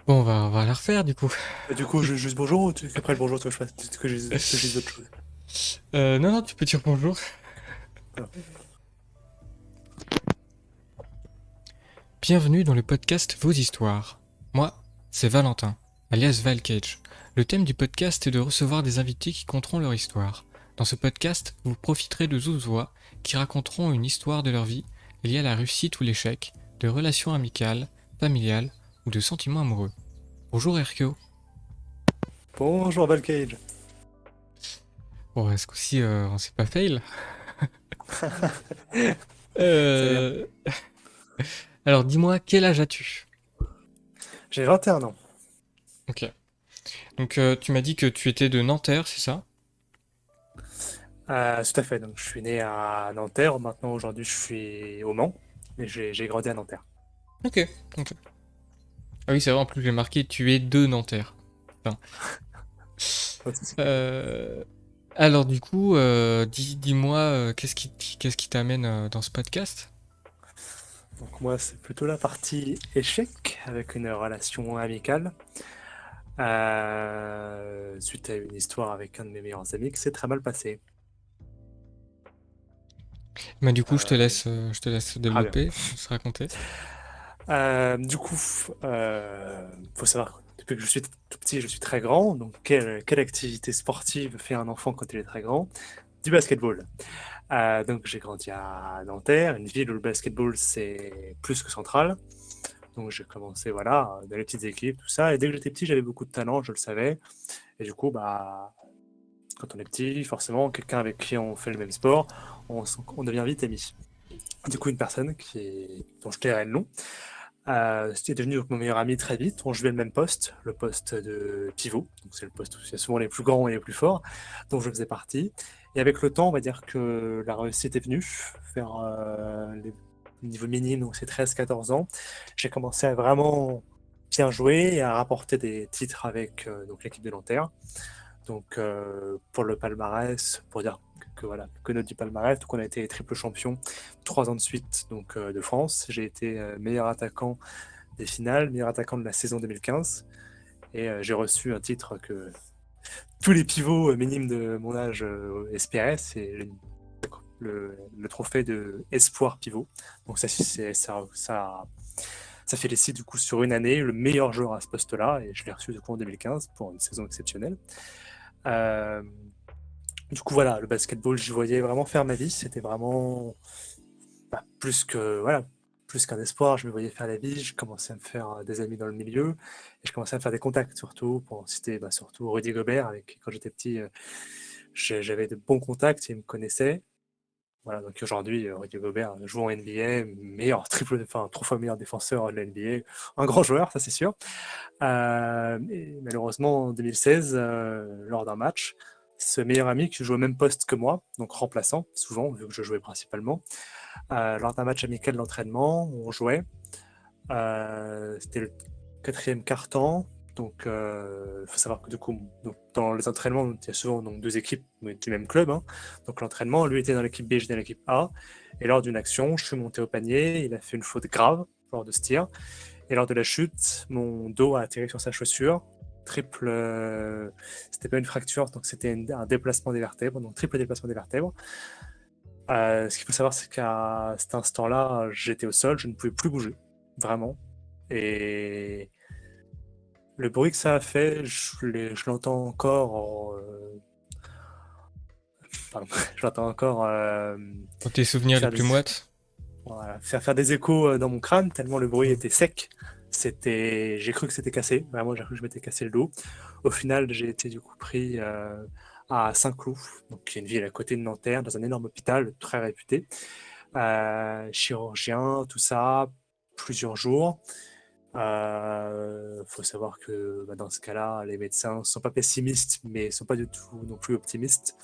Bon, on va la refaire du coup. Et du coup, juste bonjour ou qu'après le bonjour, toi, je fasse que je dise autre chose. Non, non, tu peux dire bonjour. Alors, Bienvenue dans le podcast Vos Histoires. Moi, c'est Valentin, alias Valcage. Le thème du podcast est de recevoir des invités qui conteront leur histoire. Dans ce podcast, vous profiterez de 12 voix qui raconteront une histoire de leur vie liée à la réussite ou l'échec, de relations amicales, familiales ou de sentiments amoureux. Bonjour Hercule. bonjour Valcage. Bon, est-ce qu'aussi on s'est pas fail? C'est bien. euh... Alors dis-moi, quel âge as-tu? J'ai 21 ans. Ok. Donc tu m'as dit que tu étais de Nanterre, c'est ça? Tout à fait. Donc, je suis né à Nanterre. Maintenant, aujourd'hui, je suis au Mans. Mais j'ai grandi à Nanterre. Ok, ok. Ah oui, c'est vrai, en plus j'ai marqué tu es de Nanterre. Enfin, Pas de souci. euh, Alors du coup, dis-moi, qu'est-ce qui t'amène dans ce podcast? Donc, moi, c'est plutôt la partie échec avec une relation amicale. Suite à une histoire avec un de mes meilleurs amis qui s'est très mal passé. Bah du coup, Euh, je te laisse Très bien. développer, se raconter. Du coup, faut savoir que depuis que je suis tout petit, je suis très grand. Donc, quelle activité sportive fait un enfant quand il est très grand? Du basketball. Donc, j'ai grandi à Nanterre, une ville où le basketball c'est plus que central. Donc, j'ai commencé voilà dans les petites équipes, tout ça. Et dès que j'étais petit, j'avais beaucoup de talent, je le savais. Et du coup, bah, quand on est petit, forcément, quelqu'un avec qui on fait le même sport, on devient vite amis. Du coup, une personne dont je tairai le nom. C'était devenu donc mon meilleur ami très vite. On jouait le même poste, le poste de pivot. Donc c'est le poste où il y a souvent les plus grands et les plus forts, dont je faisais partie. Et avec le temps, on va dire que la réussite est venue vers les niveaux minimes, donc c'est 13-14 ans. J'ai commencé à vraiment bien jouer et à rapporter des titres avec donc l'équipe de Nanterre. Donc pour le palmarès, pour dire voilà, que note du palmarès, donc on a été triple champion 3 ans de suite donc, de France. J'ai été meilleur attaquant des finales, meilleur attaquant de la saison 2015. Et j'ai reçu un titre que tous les pivots minimes de mon âge espéraient, c'est le trophée de Espoir Pivot. Donc ça félicite du coup sur une année le meilleur joueur à ce poste-là, et je l'ai reçu du coup en 2015 pour une saison exceptionnelle. Euh, du coup voilà, le basketball, je voyais vraiment faire ma vie, c'était vraiment bah, plus qu'un espoir, je me voyais faire la vie, je commençais à me faire des amis dans le milieu, et je commençais à faire des contacts surtout, pour citer bah, surtout Rudy Gobert, avec qui quand j'étais petit, j'avais de bons contacts, il me connaissait. Voilà, donc aujourd'hui, Rudy Gobert joue en NBA, enfin 3 fois meilleur défenseur de la NBA, un grand joueur, ça c'est sûr. Et malheureusement, en 2016, lors d'un match, ce meilleur ami qui joue au même poste que moi, donc remplaçant, souvent, vu que je jouais principalement, lors d'un match amical d'entraînement, on jouait. C'était le quatrième quart-temps. Donc, il faut savoir que du coup, donc, dans les entraînements, il y a souvent donc, deux équipes mais du même club, hein. Donc, l'entraînement, lui était dans l'équipe B, j'étais dans l'équipe A. Et lors d'une action, je suis monté au panier. Il a fait une faute grave lors de ce tir. Et lors de la chute, mon dos a atterri sur sa chaussure. Triple. C'était pas une fracture, donc c'était un déplacement des vertèbres, donc triple déplacement des vertèbres. Ce qu'il faut savoir, c'est qu'à cet instant-là, j'étais au sol, je ne pouvais plus bouger, vraiment. Et le bruit que ça a fait, je l'entends encore. Pardon, je l'entends encore Dans tes souvenirs les faire des, plus moites? voilà, faire des échos dans mon crâne, tellement le bruit Hmm. était sec. J'ai cru que c'était cassé, vraiment, j'ai cru que je m'étais cassé le dos. Au final, j'ai été du coup pris à Saint-Cloud, donc qui est une ville à côté de Nanterre, dans un énorme hôpital très réputé. Chirurgien, tout ça, plusieurs jours. Faut savoir que bah, dans ce cas-là, les médecins ne sont pas pessimistes, mais ne sont pas du tout non plus optimistes.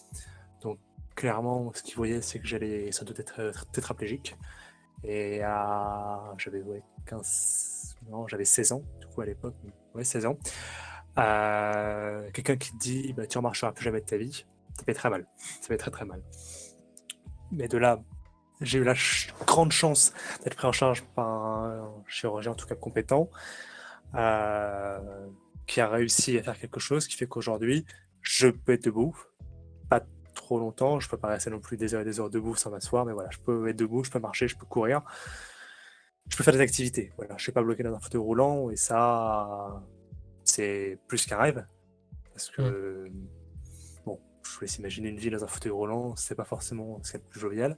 Donc clairement, ce qu'ils voyaient, c'est que j'allais sans doute être tétraplégique. Et j'avais ouais, 15... Non, j'avais 16 ans, du coup, à l'époque. Ouais, 16 ans. Quelqu'un qui te dit, bah, tu ne remarcheras plus jamais de ta vie, ça fait très mal. Ça fait très très mal. Mais de là, j'ai eu la grande chance d'être pris en charge par un chirurgien, en tout cas compétent. euh, qui a réussi à faire quelque chose qui fait qu'aujourd'hui, je peux être debout, pas trop longtemps, je peux pas rester non plus des heures et des heures debout sans m'asseoir, mais voilà, je peux être debout, je peux marcher, je peux courir, je peux faire des activités. Voilà, je suis pas bloqué dans un fauteuil roulant et ça, c'est plus qu'un rêve parce Mm. que bon, je vous laisse imaginer une vie dans un fauteuil roulant, c'est pas forcément ce qu'il y a de plus jovial.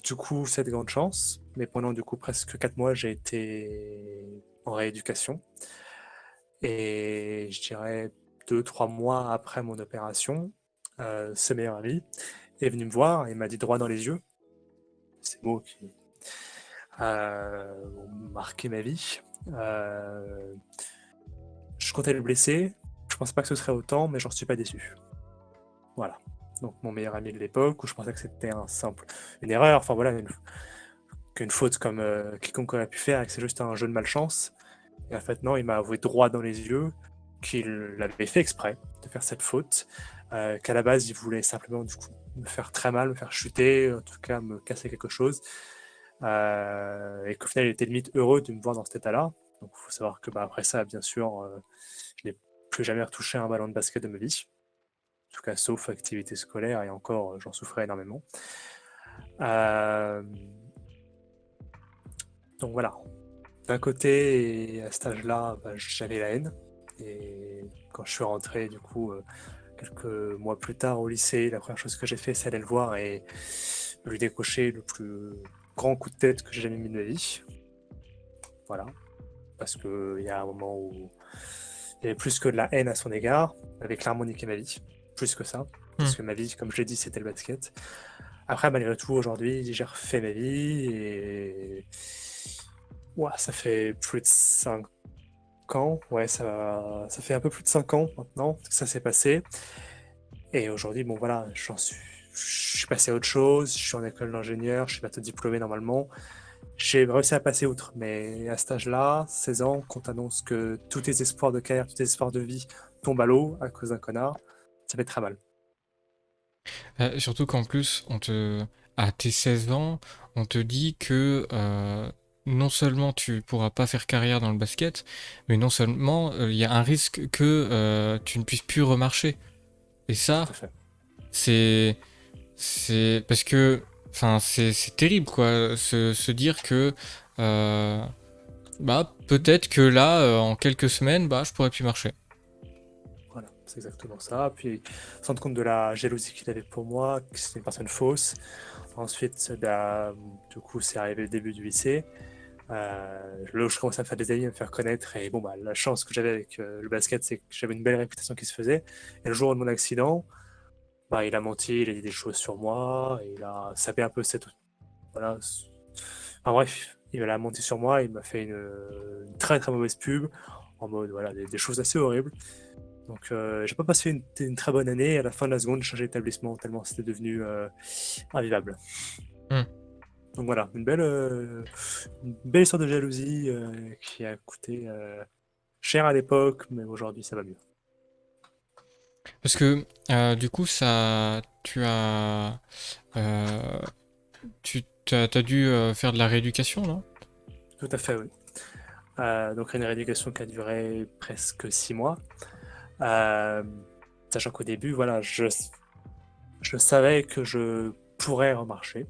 Du coup, cette grande chance, mais pendant du coup presque 4 mois, j'ai été en rééducation. Et je dirais 2, 3 mois après mon opération, ce meilleur ami est venu me voir et m'a dit droit dans les yeux, ces mots qui ont marqué ma vie. Euh, je comptais le blesser, je pensais pas que ce serait autant, mais j'en suis pas déçu. Voilà. Donc mon meilleur ami de l'époque, où je pensais que c'était une erreur, enfin voilà, qu'une faute comme quiconque aurait pu faire, et que c'est juste un jeu de malchance. Et en fait, non, il m'a avoué droit dans les yeux qu'il avait fait exprès de faire cette faute, qu'à la base, il voulait simplement du coup, me faire très mal, me faire chuter, en tout cas me casser quelque chose, et qu'au final, il était limite heureux de me voir dans cet état-là. Donc, il faut savoir que après ça, bien sûr, je n'ai plus jamais retouché un ballon de basket de ma vie, en tout cas, sauf activité scolaire, et encore, j'en souffrais énormément. Euh, donc voilà, d'un côté, et à cet âge-là, j'avais la haine. Et quand je suis rentré, du coup, quelques mois plus tard au lycée, la première chose que j'ai fait, c'est aller le voir et lui décocher le plus grand coup de tête que j'ai jamais mis de ma vie. Voilà. Parce qu'il y a un moment où il y avait plus que de la haine à son égard, il avait clairement niqué ma vie. Plus que ça. Mm. Parce que ma vie, comme je l'ai dit, c'était le basket. Après, malgré tout, aujourd'hui, j'ai refait ma vie et. Ouais, ça fait plus de 5 ans. Ouais, ça fait un peu plus de 5 ans maintenant que ça s'est passé. Et aujourd'hui, bon voilà, je suis passé à autre chose, je suis en école d'ingénieur, je suis bientôt diplômé normalement. J'ai réussi à passer outre, mais à cet âge-là, 16 ans, quand t'annonce que tous tes espoirs de carrière, tous tes espoirs de vie tombent à l'eau à cause d'un connard, ça fait très mal. Surtout qu'en plus, à tes 16 ans, on te dit que non seulement tu pourras pas faire carrière dans le basket, mais non seulement il y a un risque que tu ne puisses plus remarcher. Et Tout ça, à fait. c'est c'est parce que, enfin, c'est terrible quoi, se dire que bah peut-être que là, en quelques semaines, bah je pourrais plus marcher. Voilà, c'est exactement ça. Puis, se rendre compte de la jalousie qu'il avait pour moi, que c'était une personne fausse. Ensuite, du coup, c'est arrivé le début du lycée. Là où je commençais à me faire des amis, à me faire connaître. Et bon, la chance que j'avais avec le basket, c'est que j'avais une belle réputation qui se faisait. Et le jour de mon accident, il a menti, il a dit des choses sur moi, et il a sapé un peu cette. Voilà. Enfin bref, il a menti sur moi, il m'a fait une très très mauvaise pub, en mode, voilà, des choses assez horribles. Donc, j'ai pas passé une très bonne année. Et à la fin de la seconde, j'ai changé d'établissement tellement c'était devenu invivable. Hmm. Donc voilà, une belle histoire de jalousie qui a coûté cher à l'époque, mais aujourd'hui ça va mieux. Parce que du coup, ça, euh, t'as dû faire de la rééducation, non? Tout à fait, oui. Donc une rééducation qui a duré presque 6 mois. Euh, Sachant qu'au début, voilà, je savais que je pourrais remarcher,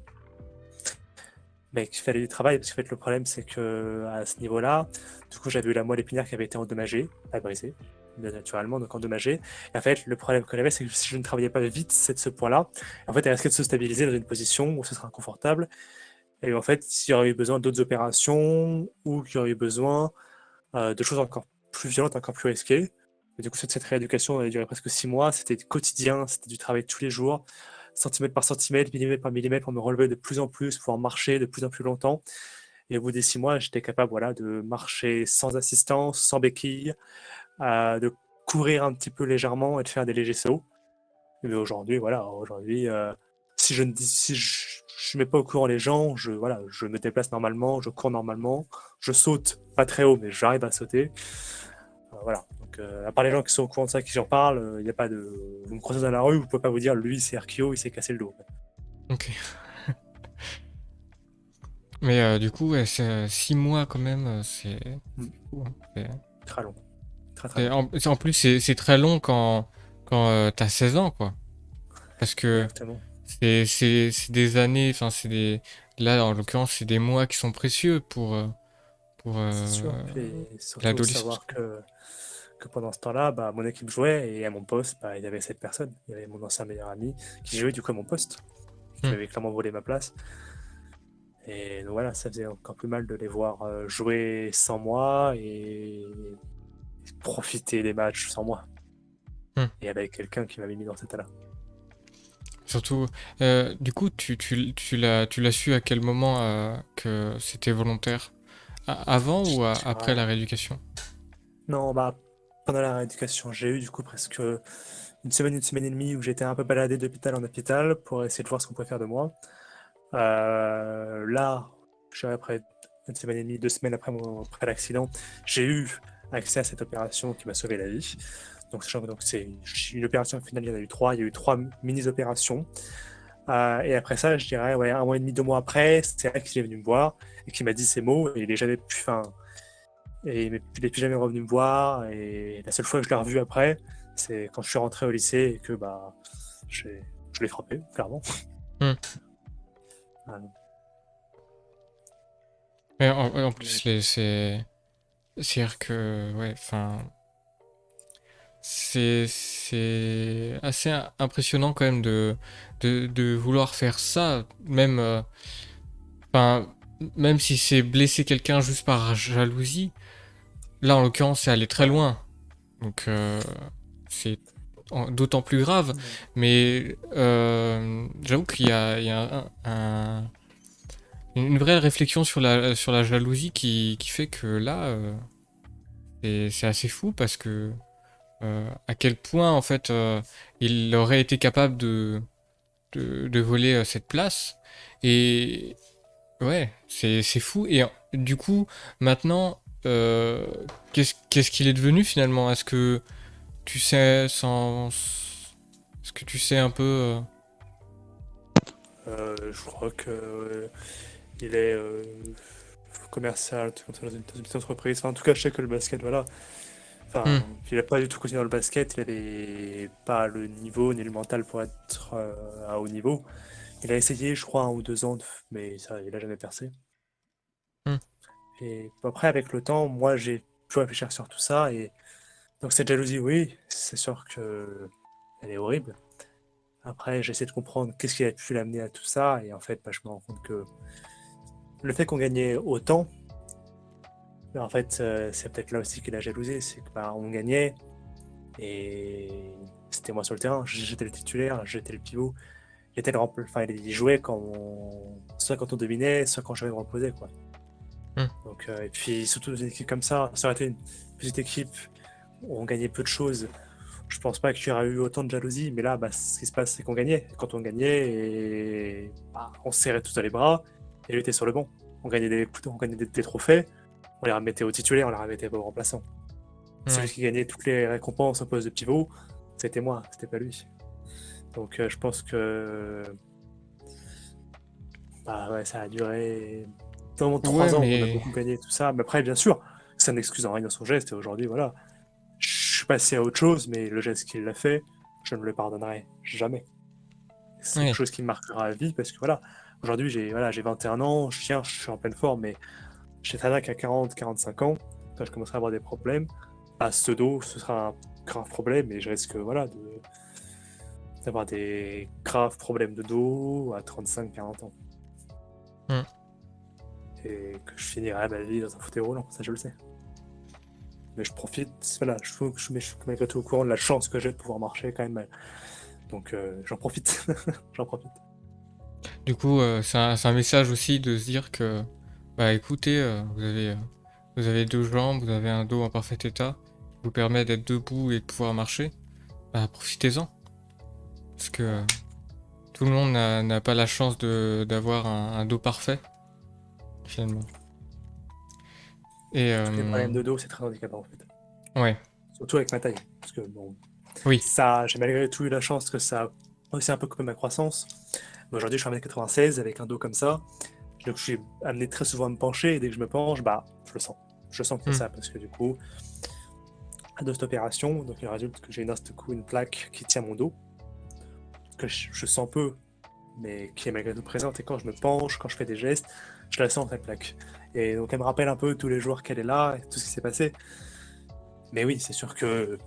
mais qu'il fallait du travail, parce que en fait, le problème, c'est que à ce niveau-là, du coup, j'avais eu la moelle épinière qui avait été endommagée, pas brisée, bien naturellement, donc endommagée. Et en fait, le problème que j'avais, c'est que si je ne travaillais pas vite ce point-là, en fait, elle risquait de se stabiliser dans une position où ce serait inconfortable. Et en fait, s'il y aurait eu besoin d'autres opérations, ou qu'il y aurait eu besoin de choses encore plus violentes, encore plus risquées. Et du coup, cette rééducation elle a duré presque 6 mois. C'était quotidien, c'était du travail tous les jours, centimètre par centimètre, millimètre par millimètre, pour me relever de plus en plus, pouvoir marcher de plus en plus longtemps. Et au bout des 6 mois, j'étais capable voilà, de marcher sans assistance, sans béquille, de courir un petit peu légèrement et de faire des légers sauts. Mais aujourd'hui, voilà, aujourd'hui, si je mets pas au courant les gens, voilà, je me déplace normalement, je cours normalement, je saute pas très haut, mais j'arrive à sauter. Voilà. Donc, à part les gens qui sont au courant de ça, qui j'en parle, il n'y a pas de. Vous me croisez dans la rue, vous pouvez pas vous dire, lui, c'est Arkio, il s'est cassé le dos. Ok. Mais du coup, ouais, c'est 6 mois quand même, Mm. c'est fou, hein. Très long. Très très long. En plus, c'est très long quand t'as 16 ans, quoi. Parce que Exactement. c'est des années, enfin, là, en l'occurrence, c'est des mois qui sont précieux pour C'est sûr. Puis surtout l'adolescence, savoir quoi. que pendant ce temps-là, bah, mon équipe jouait et à mon poste, bah, il y avait cette personne. Il y avait mon ancien meilleur ami qui jouait du coup à mon poste, qui Hmm. m'avait clairement volé ma place. Et donc voilà, ça faisait encore plus mal de les voir jouer sans moi et profiter des matchs sans moi. Hmm. Et avec quelqu'un qui m'avait mis dans cet état-là. Surtout, du coup, tu l'as su à quel moment que c'était volontaire? Avant ou Je après dirais- la rééducation? Non, bah, pendant la rééducation, j'ai eu du coup presque une semaine et demie où j'étais un peu baladé d'hôpital en hôpital pour essayer de voir ce qu'on pouvait faire de moi. Là, je dirais après une semaine et demie, 2 semaines après l'accident, j'ai eu accès à cette opération qui m'a sauvé la vie. Donc, sachant que donc, c'est une opération finale, il y en a eu trois. Il y a eu trois mini-opérations. Et après ça, je dirais, ouais, 1 mois et demi, 2 mois après, c'est elle qui est venu me voir et qui m'a dit ces mots. Et il est jamais plus, enfin, et il n'est plus jamais revenu me voir. Et la seule fois que je l'ai revu après, c'est quand je suis rentré au lycée et que bah, j'ai- je l'ai frappé, clairement. Hmm. Voilà. Mais en Mais plus, c'est-à-dire que, ouais, enfin, c'est assez impressionnant quand même de vouloir faire ça, même, enfin, même si c'est blesser quelqu'un juste par jalousie. Là, en l'occurrence, c'est aller très ouais. loin. Donc, c'est d'autant plus grave. Ouais. Mais j'avoue il y a une vraie réflexion sur la jalousie qui fait que là, c'est assez fou parce que à quel point, en fait, il aurait été capable de voler cette place. Et ouais, c'est fou. Et du coup, maintenant, qu'est-ce qu'il est devenu finalement? Tu sais, est-ce que tu sais un peu. Je crois que il est commercial dans une petite entreprise. Enfin, en tout cas, je sais que le basket, voilà. Hmm. Enfin, il n'a pas du tout continué dans le basket. Il n'avait pas le niveau ni le mental pour être à haut niveau. Il a essayé, je crois, 1 ou 2 ans, mais ça, il a jamais percé. Hmm. Et après, avec le temps, moi, j'ai pu réfléchir sur tout ça. Et donc, cette jalousie, oui, c'est sûr que elle est horrible. Après, j'essaie de comprendre qu'est-ce qui a pu l'amener à tout ça. Et en fait, bah, je me rends compte que le fait qu'on gagnait autant, bah, en fait, c'est peut-être là aussi qu'il a jalousé. C'est que bah, on gagnait et c'était moi sur le terrain. J'étais le titulaire, j'étais le pivot. J'étais enfin, il jouait soit quand on dominait, soit quand j'avais me reposer, quoi. Hmm. Donc, et puis surtout dans une équipe comme ça aurait été une petite équipe où on gagnait peu de choses. Je pense pas qu'il y aurait eu autant de jalousie, mais là, bah, ce qui se passe, c'est qu'on gagnait. Quand on gagnait, bah, on se serrait tous dans les bras et lui était sur le banc. On gagnait des trophées, on les remettait aux titulaires, on les remettait pas aux remplaçants. Celui Ouais. qui gagnait toutes les récompenses au poste de pivot, c'était moi, c'était pas lui. Donc je pense que bah, ouais, ça a duré vraiment Ouais, 3 ans où on a mais. beaucoup gagné tout ça. Mais après, bien sûr, ça n'excuse en rien dans son geste. Et aujourd'hui, voilà, je suis passé à autre chose, mais le geste qu'il a fait, je ne le pardonnerai jamais. C'est quelque Ouais. chose qui me marquera à vie parce que voilà, aujourd'hui j'ai 21 ans, je suis en pleine forme, mais je sais très bien qu'à 40-45 ans, quand je commencerai à avoir des problèmes, à ce dos, ce sera un grave problème et je risque voilà, d'avoir des graves problèmes de dos à 35-40 ans. Hmm. Et que je finirai ma vie dans un fauteuil roulant, ça je le sais. Mais je profite, voilà, je suis malgré tout au courant de la chance que j'ai de pouvoir marcher quand même. Donc j'en profite, j'en profite. Du coup, c'est un message aussi de se dire que, bah écoutez, vous avez deux jambes, vous avez un dos en parfait état, qui vous permet d'être debout et de pouvoir marcher. Bah profitez-en. Parce que tout le monde n'a pas la chance d'avoir un dos parfait, finalement. Et Tous les problèmes de dos, c'est très handicapant en fait. ouais, Surtout avec ma taille. Parce que bon, oui. ça, j'ai malgré tout eu la chance que ça a aussi un peu coupé ma croissance. Mais aujourd'hui, je suis 1m96 avec un dos comme ça. Donc je suis amené très souvent à me pencher, et dès que je me penche, bah, je le sens. Je sens qu'il y a Hmm. ça, parce que du coup, de cette opération, donc il résulte que j'ai une plaque qui tient mon dos, que je sens peu, mais qui est malgré tout présente. Et quand je me penche, quand je fais des gestes, je la sens, cette plaque. Et donc elle me rappelle un peu tous les jours qu'elle est là et tout ce qui s'est passé. Mais oui, c'est sûr que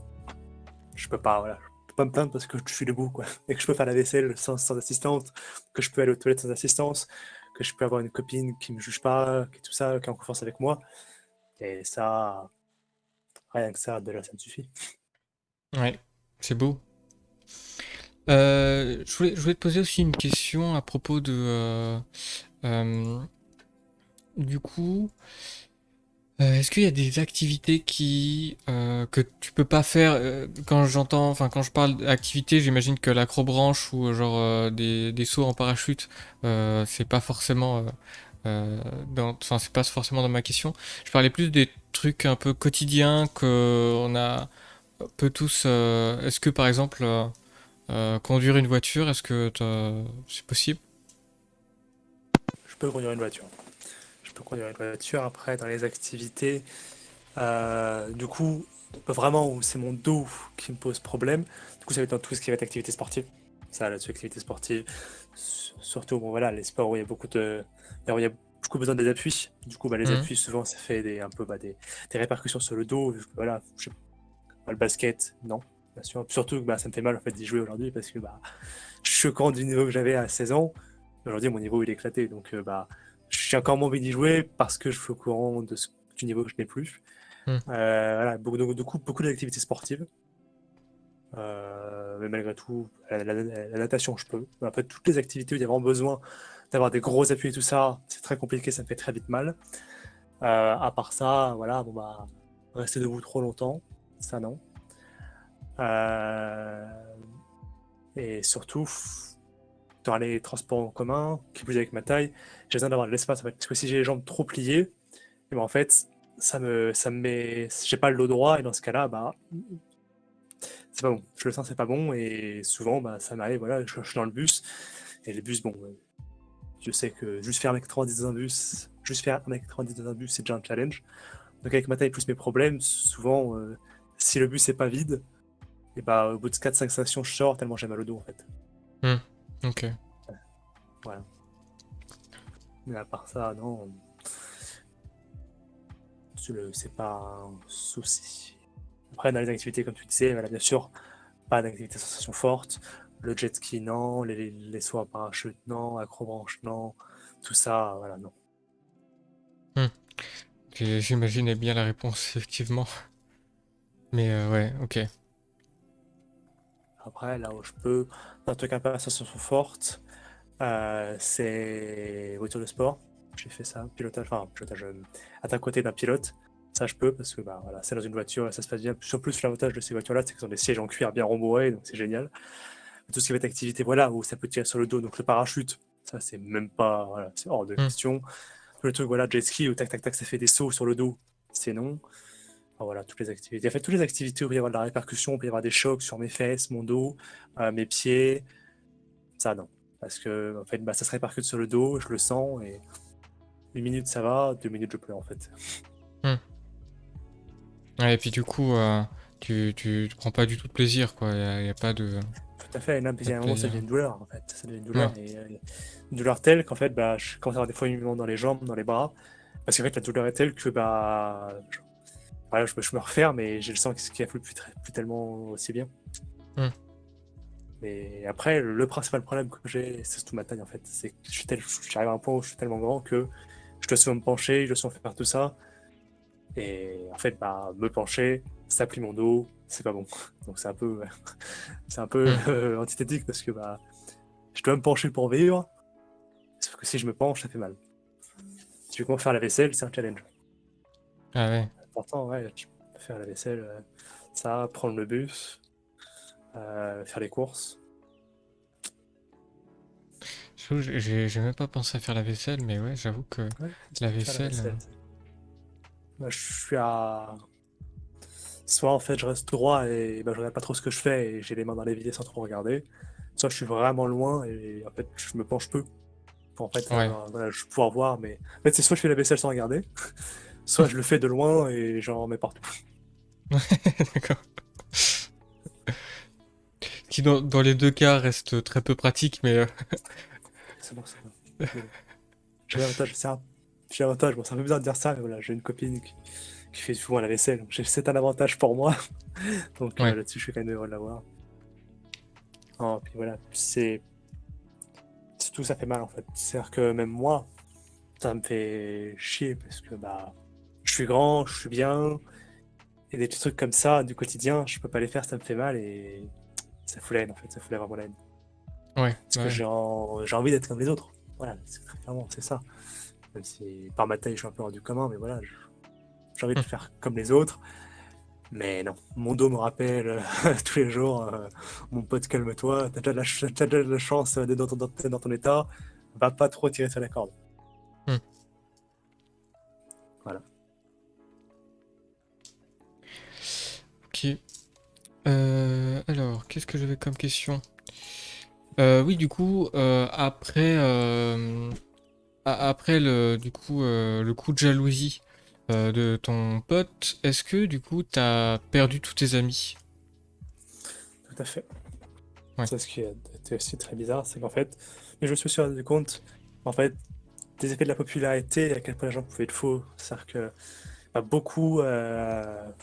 je peux pas, voilà, je peux pas me plaindre parce que je suis debout, quoi. Et que je peux faire la vaisselle sans assistante, que je peux aller aux toilettes sans assistance, que je peux avoir une copine qui me juge pas, qui tout ça, qui est en confiance avec moi. Et ça, rien que ça, déjà, ça me suffit. Ouais, c'est beau. Je voulais te poser aussi une question à propos de... euh, du coup, est-ce qu'il y a des activités que tu peux pas faire quand je parle d'activités, j'imagine que l'acrobranche ou genre des sauts en parachute, c'est pas forcément c'est pas forcément dans ma question. Je parlais plus des trucs un peu quotidiens que on a peu tous. Est-ce que par exemple conduire une voiture, c'est possible? Je peux conduire une voiture. Je peux conduire une voiture. Après, dans les activités, du coup, vraiment, où c'est mon dos qui me pose problème, du coup, ça va être dans tout ce qui va être activité sportive. Ça, là-dessus, activité sportive. Surtout, bon, voilà, les sports où il y a où il y a beaucoup besoin des appuis. Du coup, bah, les Mhm. appuis, souvent, ça fait des répercussions sur le dos. Voilà, le basket, non. Bien sûr. Surtout que bah, ça me fait mal en fait d'y jouer aujourd'hui parce que bah, je suis encore du niveau que j'avais à 16 ans. Aujourd'hui, mon niveau il est éclaté. Donc bah, je suis encore moins envie d'y jouer parce que je suis au courant du niveau que je n'ai plus. Mhm. Voilà, beaucoup d'activités sportives. Mais malgré tout, la natation, je peux. Mais en fait, toutes les activités où il y a vraiment besoin d'avoir des gros appuis et tout ça, c'est très compliqué, ça me fait très vite mal. À part ça, voilà, bon bah, rester debout trop longtemps, ça non. Euh, et surtout, dans les transports en commun, qui plus avec ma taille, j'ai besoin d'avoir de l'espace en fait. Parce que si j'ai les jambes trop pliées, et ben, en fait, ça me met. J'ai pas le dos droit, et dans ce cas-là, bah, c'est pas bon. Je le sens, c'est pas bon, et souvent, bah, ça m'arrive, voilà, je suis dans le bus, et les bus, bon, je sais que juste faire 1,90 m dans un bus, juste faire 1,90 m dans un bus, c'est déjà un challenge. Donc avec ma taille plus mes problèmes, souvent, si le bus est pas vide, et bah, au bout de 4-5 stations, je sors tellement j'ai mal au dos, en fait. Mhm. Ok. Voilà. Mais à part ça, non, c'est pas un souci. Après, dans les activités, comme tu disais, voilà, bien sûr, pas d'activité sensation forte. Le jet ski, non. Les sauts en parachute, non. Acrobranche, non. Tout ça, voilà, non. Mhm. J'imaginais bien la réponse, effectivement. Mais ouais, ok. Après, là où je peux, un truc un peu à sensation forte, c'est voiture de sport. J'ai fait ça, pilotage, enfin, pilotage à côté d'un pilote. Ça, je peux parce que bah, voilà, c'est dans une voiture et ça se passe bien. Sur plus, l'avantage de ces voitures-là, c'est qu'ils ont des sièges en cuir bien rembourrés, donc c'est génial. Tout ce qui va être activité, voilà, où ça peut tirer sur le dos, donc le parachute, ça, c'est même pas, voilà, c'est hors de Mhm. question. Le truc, voilà, jet ski, où tac, tac, tac, ça fait des sauts sur le dos, c'est non. Enfin, voilà, toutes les activités. En fait, toutes les activités où il va y avoir de la répercussion, où il peut y avoir des chocs sur mes fesses, mon dos, mes pieds, ça, non. Parce que, en fait, bah, ça se répercute sur le dos, je le sens, et 1 minute, ça va, 2 minutes, je pleure, en fait. Mhm. Ouais, et puis du coup, tu prends pas du tout de plaisir, quoi. Y a pas Tout à fait, là, puis pas il y de a un moment, ça plaisir. devient une douleur, en fait. Ça devient une Ouais. douleur, et une douleur telle qu'en fait, bah, je commence à avoir des fourmillements dans les jambes, dans les bras, parce qu'en fait, la douleur est telle que, bah, voilà, je me referme, et j'ai le sang qui afflue plus tellement aussi bien. Mhm. Mais après, le principal problème que j'ai, c'est surtout ma taille en fait. C'est que j'arrive à un point où je suis tellement grand que je dois souvent me pencher, je dois souvent faire tout ça. Et en fait, bah, me pencher, ça plie mon dos, c'est pas bon. Donc c'est un peu Mhm. antithétique parce que bah, je dois me pencher pour vivre, sauf que si je me penche, ça fait mal. Typiquement, faire la vaisselle, c'est un challenge. Ah ouais. Pourtant, ouais, tu peux faire la vaisselle, ça, prendre le bus, faire les courses. J'avoue, j'ai même pas pensé à faire la vaisselle, mais ouais, j'avoue que Ouais, la faire la vaisselle. vaisselle. Moi, je suis à soit en fait je reste droit et bah, je regarde pas trop ce que je fais et j'ai les mains dans l'évier sans trop regarder, soit je suis vraiment loin et en fait je me penche peu. pour en fait Ouais, voilà, je pouvoir voir, mais en fait c'est soit je fais la vaisselle sans regarder, soit je le fais de loin et j'en mets partout. d'accord. Qui dans les deux cas reste très peu pratique, mais C'est bon, c'est bon. Mais bon, j'ai l'avantage, j'ai l'avantage, bon, c'est un peu bizarre de dire ça, mais voilà, j'ai une copine qui fait souvent la vaisselle, donc c'est un avantage pour moi, donc ouais. là-dessus je suis quand même heureux de l'avoir. Puis voilà, surtout ça fait mal en fait. C'est-à-dire que même moi, ça me fait chier parce que bah je suis grand, je suis bien, et des petits trucs comme ça du quotidien, je peux pas les faire, ça me fait mal et ça fout la haine en fait, ça fout vraiment la haine. Ouais, Parce bah que ouais. j'ai envie d'être comme les autres. Voilà, c'est très clairement, c'est ça. Même si par ma taille je suis un peu hors du commun, mais voilà, j'ai envie de Hum. faire comme les autres. Mais non, mon dos me rappelle tous les jours, mon pote, calme-toi, t'as déjà de la chance d'être dans ton état, va pas trop tirer sur la corde. Hum. Voilà. Ok. Alors, qu'est-ce que j'avais comme question? Oui, du coup, après le coup de jalousie de ton pote, est-ce que du coup t'as perdu tous tes amis? Tout à fait. Ouais. C'est ce qui était aussi très bizarre, c'est qu'en fait, mais je me suis rendu compte, en fait, des effets de la popularité et à quel point les gens pouvaient être faux. C'est-à-dire que bah, beaucoup,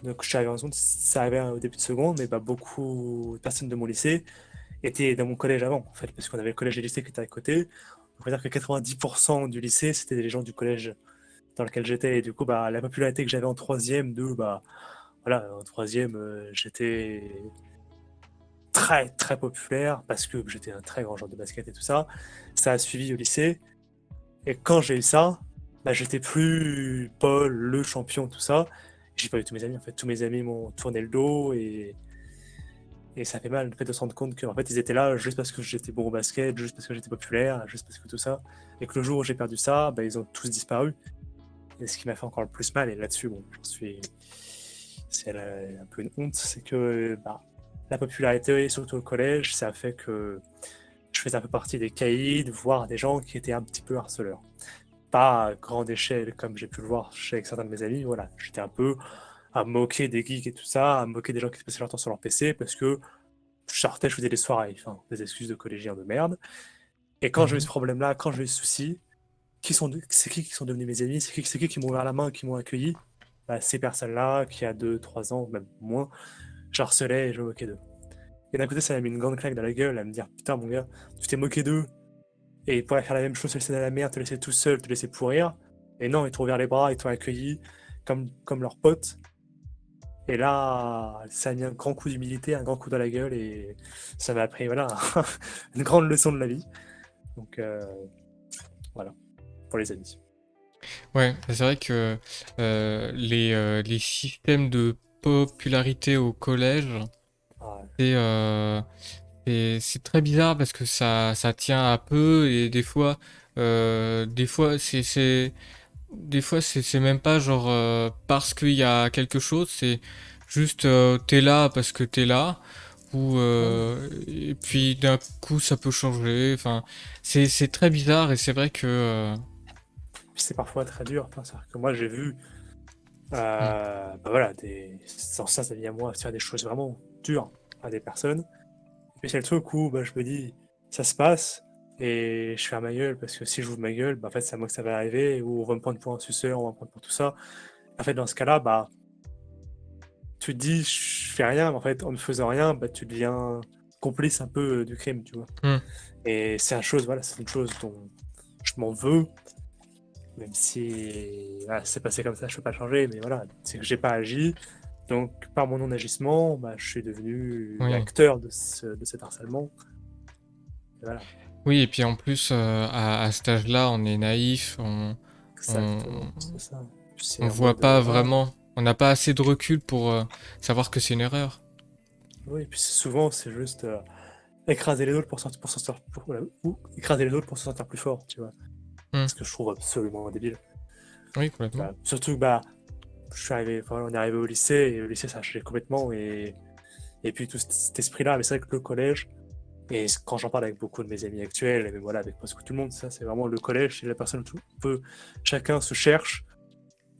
donc je suis arrivé en seconde, ça arrivait au début de seconde, mais bah, beaucoup de personnes de mon lycée étaient dans mon collège avant, en fait, parce qu'on avait le collège et le lycée qui étaient à côté. On va dire que 90% du lycée, c'était les gens du collège dans lequel j'étais. Et du coup, bah, la popularité que j'avais en troisième, bah, voilà, en troisième, j'étais très très populaire parce que j'étais un très grand joueur de basket et tout ça. Ça a suivi au lycée. Et quand j'ai eu ça, bah, j'étais plus Paul, le champion, tout ça. J'ai pas eu tous mes amis. En fait, tous mes amis m'ont tourné le dos et ça fait mal le fait de se rendre compte qu'en fait, ils étaient là juste parce que j'étais bon au basket, juste parce que j'étais populaire, juste parce que tout ça. Et que le jour où j'ai perdu ça, bah, ils ont tous disparu. Et ce qui m'a fait encore le plus mal, et là-dessus, bon, j'en suis. C'est un peu une honte, c'est que bah, la popularité, surtout au collège, ça a fait que je faisais un peu partie des caïds, voire des gens qui étaient un petit peu harceleurs. Pas à grande échelle comme j'ai pu le voir chez certains de mes amis, voilà. J'étais un peu à moquer des geeks et tout ça, à moquer des gens qui passaient leur temps sur leur PC parce que je sortais, je faisais des soirées, enfin, des excuses de collégiens de merde. Et quand j'ai eu ce Mhm. problème-là, quand j'ai eu ce souci, c'est qui sont devenus mes amis, c'est qui m'ont ouvert la main, qui m'ont accueilli, bah, ces personnes-là, qui a 2 3 ans, même moins, je harcelais et je me moquais d'eux. Et d'un côté, ça m'a mis une grande claque dans la gueule à me dire putain, mon gars, tu t'es moqué d'eux et ils pourraient faire la même chose, te laisser dans la merde, te laisser tout seul, te laisser pourrir. Et non, ils t'ont ouvert les bras, ils t'ont accueilli comme leurs potes. Et là, ça a mis un grand coup d'humilité, un grand coup dans la gueule et ça m'a appris voilà, une grande leçon de la vie. Donc voilà, pour les amis. Ouais, c'est vrai que les systèmes de popularité au collège, Ah, c'est euh, c'est très bizarre parce que ça tient à peu et des fois des fois c'est même pas genre parce qu'il y a quelque chose, c'est juste t'es là parce que t'es là ou ouais. et puis d'un coup ça peut changer. Enfin, c'est très bizarre et c'est vrai que Puis c'est parfois très dur. Enfin, c'est-à-dire que moi, j'ai vu hmm, bah voilà, des anciens amis à moi faire des choses vraiment dures à des personnes. Et puis c'est le truc où bah, je me dis, ça se passe, et je ferme ma gueule, parce que si j'ouvre ma gueule, bah, en fait, c'est à moi que ça va arriver, ou on va me prendre pour un suceur, on va me prendre pour tout ça. En fait, dans ce cas-là, bah, tu te dis, je fais rien, mais en fait, en ne faisant rien, bah, tu deviens complice un peu du crime, tu vois. hmm, Et c'est une chose, voilà, c'est une chose dont je m'en veux, même si voilà, c'est passé comme ça, je peux pas changer, mais voilà, c'est que j'ai pas agi. Donc, par mon non-agissement, bah, je suis devenu oui. acteur de cet harcèlement. Et voilà, Oui, et puis en plus, à cet âge-là, on est naïf, on, exactement, c'est ça. Puis on c'est en voit mode, pas voilà. vraiment, on n'a pas assez de recul pour savoir que c'est une erreur. Oui, puis souvent, c'est juste écraser les autres pour s'en sortir, voilà, ou écraser les autres pour se sentir plus fort, tu vois. Hmm. Ce que je trouve absolument débile. Oui, complètement. Bah, surtout que bah, je suis arrivé, enfin, on est arrivé au lycée, et au lycée, ça a changé complètement, et puis tout cet esprit-là, mais c'est vrai que le collège, Et quand j'en parle avec beaucoup de mes amis actuels, et même voilà, avec presque tout le monde, ça c'est vraiment le collège, c'est la personne où tout peut, chacun se cherche,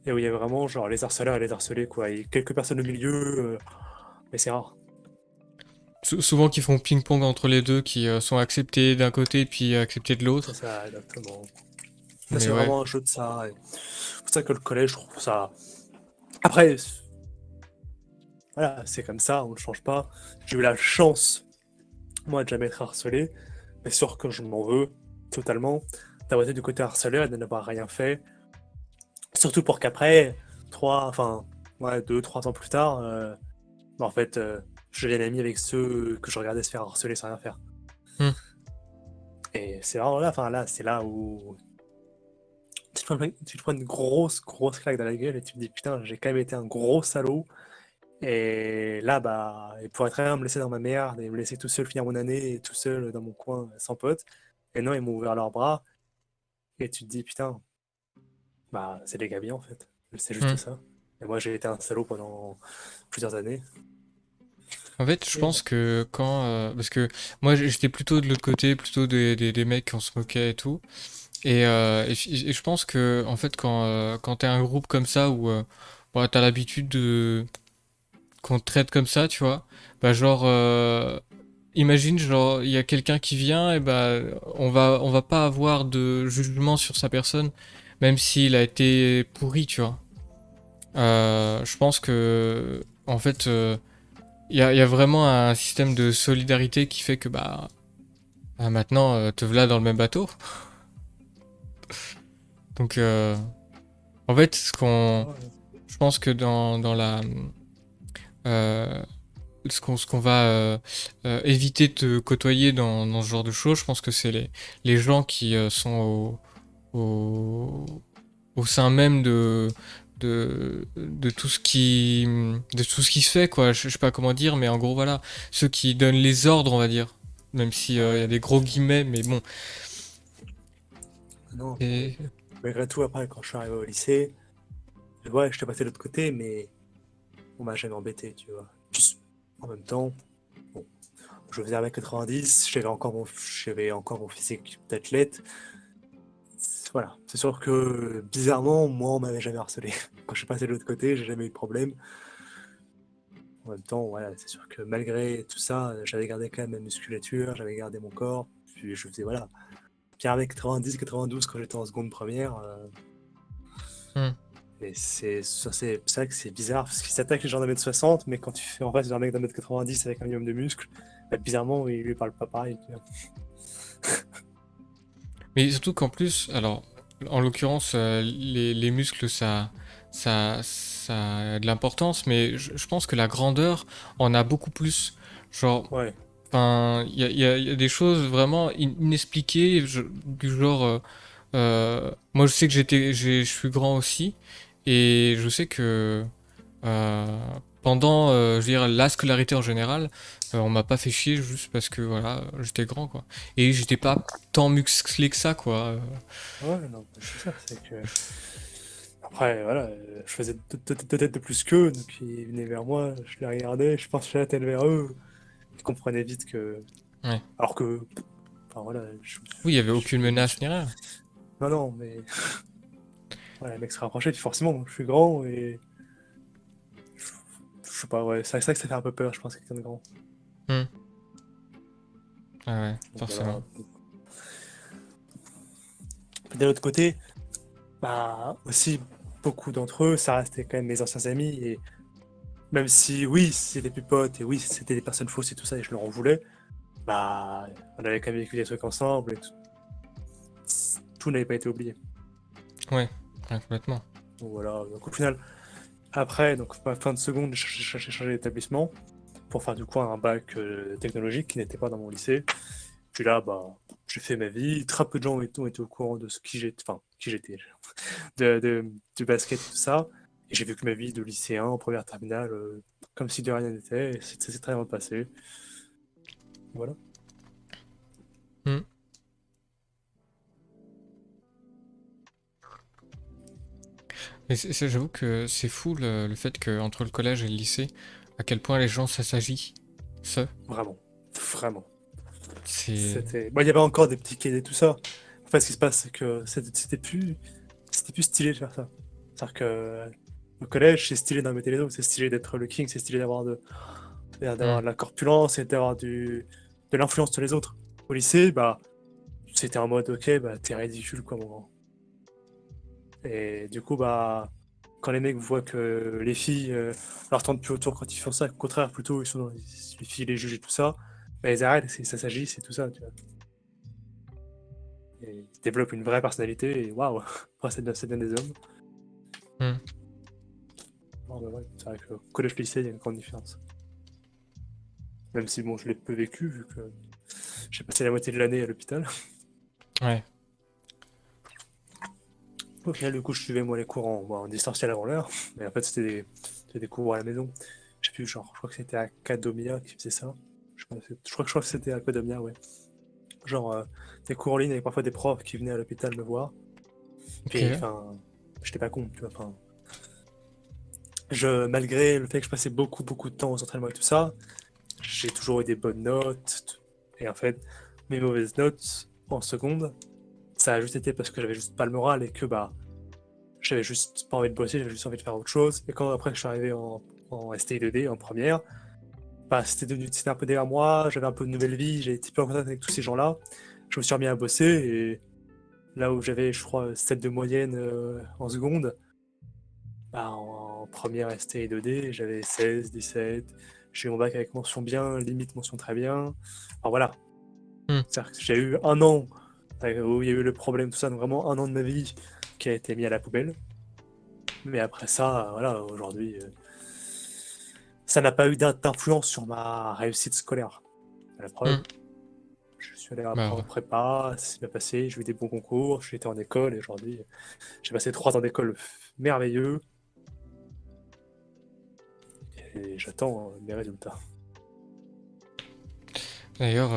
et où il y a vraiment genre les harceleurs et les harcelés, quoi. Et quelques personnes au milieu, mais c'est rare. Souvent qui font ping-pong entre les deux, qui sont acceptés d'un côté puis acceptés de C'est l'autre. ça, exactement. Là, Mais c'est ouais. vraiment un jeu de ça. Et c'est pour ça que le collège, je trouve ça. Après, voilà, c'est comme ça, on ne change pas. J'ai eu la chance, moi, de jamais être harcelé, mais sûr que je m'en veux totalement d'avoir été du côté harceleur et de n'avoir rien fait. Surtout pour qu'après, enfin, ouais, 2, 3 ans plus tard, bah, en fait, je devienne ami avec ceux que je regardais se faire harceler sans rien faire. Hmm. Et c'est vraiment là, enfin là, c'est là où tu te prends une grosse, grosse claque dans la gueule et tu te dis putain, j'ai quand même été un gros salaud. Et là, bah, ils pourraient très bien me laisser dans ma merde et me laisser tout seul finir mon année et tout seul dans mon coin sans pote. Et non, ils m'ont ouvert leurs bras et tu te dis putain, bah, c'est des gars bien en fait. C'est juste Hmm. ça. Et moi, j'ai été un salaud pendant plusieurs années. En fait, je Et pense voilà. que quand... parce que moi, j'étais plutôt de l'autre côté, plutôt des mecs qui se moquaient et tout. Et je pense que, en fait, quand t'es un groupe comme ça, où bon, t'as l'habitude qu'on te traite comme ça, tu vois, bah genre... imagine, genre, il y a quelqu'un qui vient, et bah, on va pas avoir de jugement sur sa personne, même s'il a été pourri, tu vois. Je pense que, en fait, il y a vraiment un système de solidarité qui fait que, bah, maintenant, te voilà dans le même bateau. Donc, en fait, Ouais, je pense que dans la, euh, ce qu'on va éviter de côtoyer dans ce genre de choses, je pense que c'est les gens qui sont au, au sein même de tout ce qui se fait, quoi. Je sais pas comment dire, mais en gros, voilà. Ceux qui donnent les ordres, on va dire. Même si il y a ouais. des gros guillemets, mais bon. Non, mais Et malgré tout, après, quand je suis arrivé au lycée, ouais, je t'ai passé de l'autre côté, mais on m'a jamais embêté, tu vois. Puis, en même temps, bon, je faisais 1m90, j'avais encore mon physique d'athlète. Voilà, c'est sûr que bizarrement, moi, on m'avait jamais harcelé. Quand je suis passé de l'autre côté, j'ai jamais eu de problème. En même temps, voilà, c'est sûr que malgré tout ça, j'avais gardé quand même ma musculature, j'avais gardé mon corps. Puis je faisais, voilà, puis avec 90, 92 quand j'étais en seconde première. hmm. Et c'est ça que c'est bizarre, parce qu'ils s'attaquent les gens d'1m60, mais quand tu fais en face d'un mec d'1m90 avec un minimum de muscles, bah, bizarrement, il lui parle pas pareil. Tu vois. Mais surtout qu'en plus, alors, en l'occurrence, les muscles, ça a de l'importance, mais je pense que la grandeur en a beaucoup plus. Genre, Ouais, enfin, il y a des choses vraiment inexpliquées, du genre, moi je sais que je suis grand aussi, et je sais que pendant, je veux dire, la scolarité en général, on m'a pas fait chier juste parce que voilà, j'étais grand, quoi. Et j'étais pas tant musclé que ça, quoi. ouais, non, c'est ça, c'est que. Après, voilà, je faisais deux têtes de plus qu'eux, donc ils venaient vers moi, je les regardais, je penchais la tête vers eux, ils comprenaient vite que. Ouais. Alors que. Enfin voilà, Oui, il y avait je aucune suis. menace ni rien. Non, non, mais. Voilà, le mec se rapprochait, puis forcément, je suis grand et. Je sais pas, ouais, c'est ça que ça fait un peu peur, je pense, quelqu'un de grand. Hmm. Ah ouais, Donc forcément. voilà. D'un autre côté, bah aussi, beaucoup d'entre eux, ça restait quand même mes anciens amis. Et même si, oui, c'était plus potes, et oui, c'était des personnes fausses et tout ça, et je leur en voulais, bah, on avait quand même vécu des trucs ensemble, et tout n'avait pas été oublié. Ouais, ouais, complètement. Donc voilà, donc au final, après, donc ma fin de seconde, j'ai changé d'établissement pour faire du coup un bac technologique qui n'était pas dans mon lycée. Puis là, bah, j'ai fait ma vie. Très peu de gens ont été au courant de ce qui j'étais, enfin, qui j'étais, du basket et tout ça. Et j'ai vécu ma vie de lycéen en première terminale, comme si de rien n'était. Et ça s'est très bien passé. Voilà. Hmm. Mais j'avoue que c'est fou le fait que entre le collège et le lycée, à quel point les gens s'assagient. Ça. Vraiment. Vraiment. C'est... Bon, il y avait encore des petits quais et tout ça. En fait, ce qui se passe, c'est que c'était plus stylé de faire ça. C'est-à-dire que au collège, c'est stylé d'en mettre les autres, c'est stylé d'être le king, c'est stylé Hmm. d'avoir de la corpulence et d'avoir de l'influence sur les autres. Au lycée, bah, c'était en mode, ok, bah, t'es ridicule, quoi, mon grand. Et du coup, bah, quand les mecs voient que les filles leur tendent plus autour quand ils font ça, au contraire, plutôt, les filles les jugent et tout ça, bah, ils arrêtent, ça s'agit, c'est tout ça, tu vois. Et ils développent une vraie personnalité, et waouh, après, ça devient des hommes. Hmm. Non, mais ouais, c'est vrai que collège-lycée, il y a une grande différence. Même si, bon, je l'ai peu vécu, vu que j'ai passé la moitié de l'année à l'hôpital. Ouais. Au final, du coup, je suivais, moi, les cours en distanciel avant l'heure, mais en fait, c'était des cours à la maison. Je sais plus, genre, je crois que c'était Academia qui faisait ça. Je crois que c'était Academia, ouais. Genre, des cours en ligne avec parfois des profs qui venaient à l'hôpital me voir. Ok. Puis, enfin, j'étais pas con, tu vois. Enfin, malgré le fait que je passais beaucoup, beaucoup de temps aux entraînements et tout ça, j'ai toujours eu des bonnes notes. Et en fait, mes mauvaises notes en seconde, ça a juste été parce que j'avais juste pas le moral et que bah j'avais juste pas envie de bosser, j'avais juste envie de faire autre chose. Et quand après que je suis arrivé en STI 2D, en première, bah c'était un peu derrière moi, j'avais un peu de nouvelle vie, j'ai été plus en contact avec tous ces gens-là. Je me suis remis à bosser et là où j'avais, je crois, 7 de moyenne en seconde, bah, en première STI 2D, j'avais 16, 17. J'ai eu mon bac avec mention bien, limite mention très bien. Alors voilà, Hmm. c'est-à-dire que j'ai eu un an où il y a eu le problème, tout ça, donc vraiment un an de ma vie qui a été mis à la poubelle. Mais après ça, voilà, aujourd'hui, ça n'a pas eu d'influence sur ma réussite scolaire. La Hmm. preuve, je suis allé Bah, après en prépa, ça s'est bien passé, j'ai eu des bons concours, j'ai été en école et aujourd'hui, j'ai passé 3 ans d'école merveilleux et j'attends mes résultats. d'ailleurs,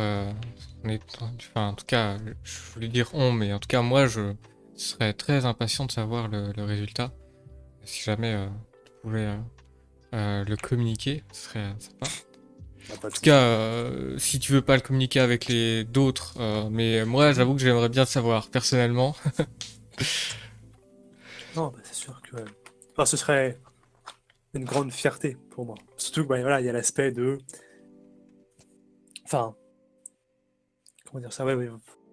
enfin, en tout cas, je voulais dire on, mais en tout cas, moi, je serais très impatient de savoir le résultat. Si jamais tu pouvais le communiquer, ce serait sympa. Bah, pas En de tout cas, souci. si tu veux pas le communiquer avec les d'autres, mais moi, j'avoue que j'aimerais bien savoir, personnellement. Non, bah, c'est sûr que enfin, ce serait une grande fierté pour moi. Surtout que bah, voilà, il y a l'aspect de. Enfin, comment dire ça? Ouais, ouais,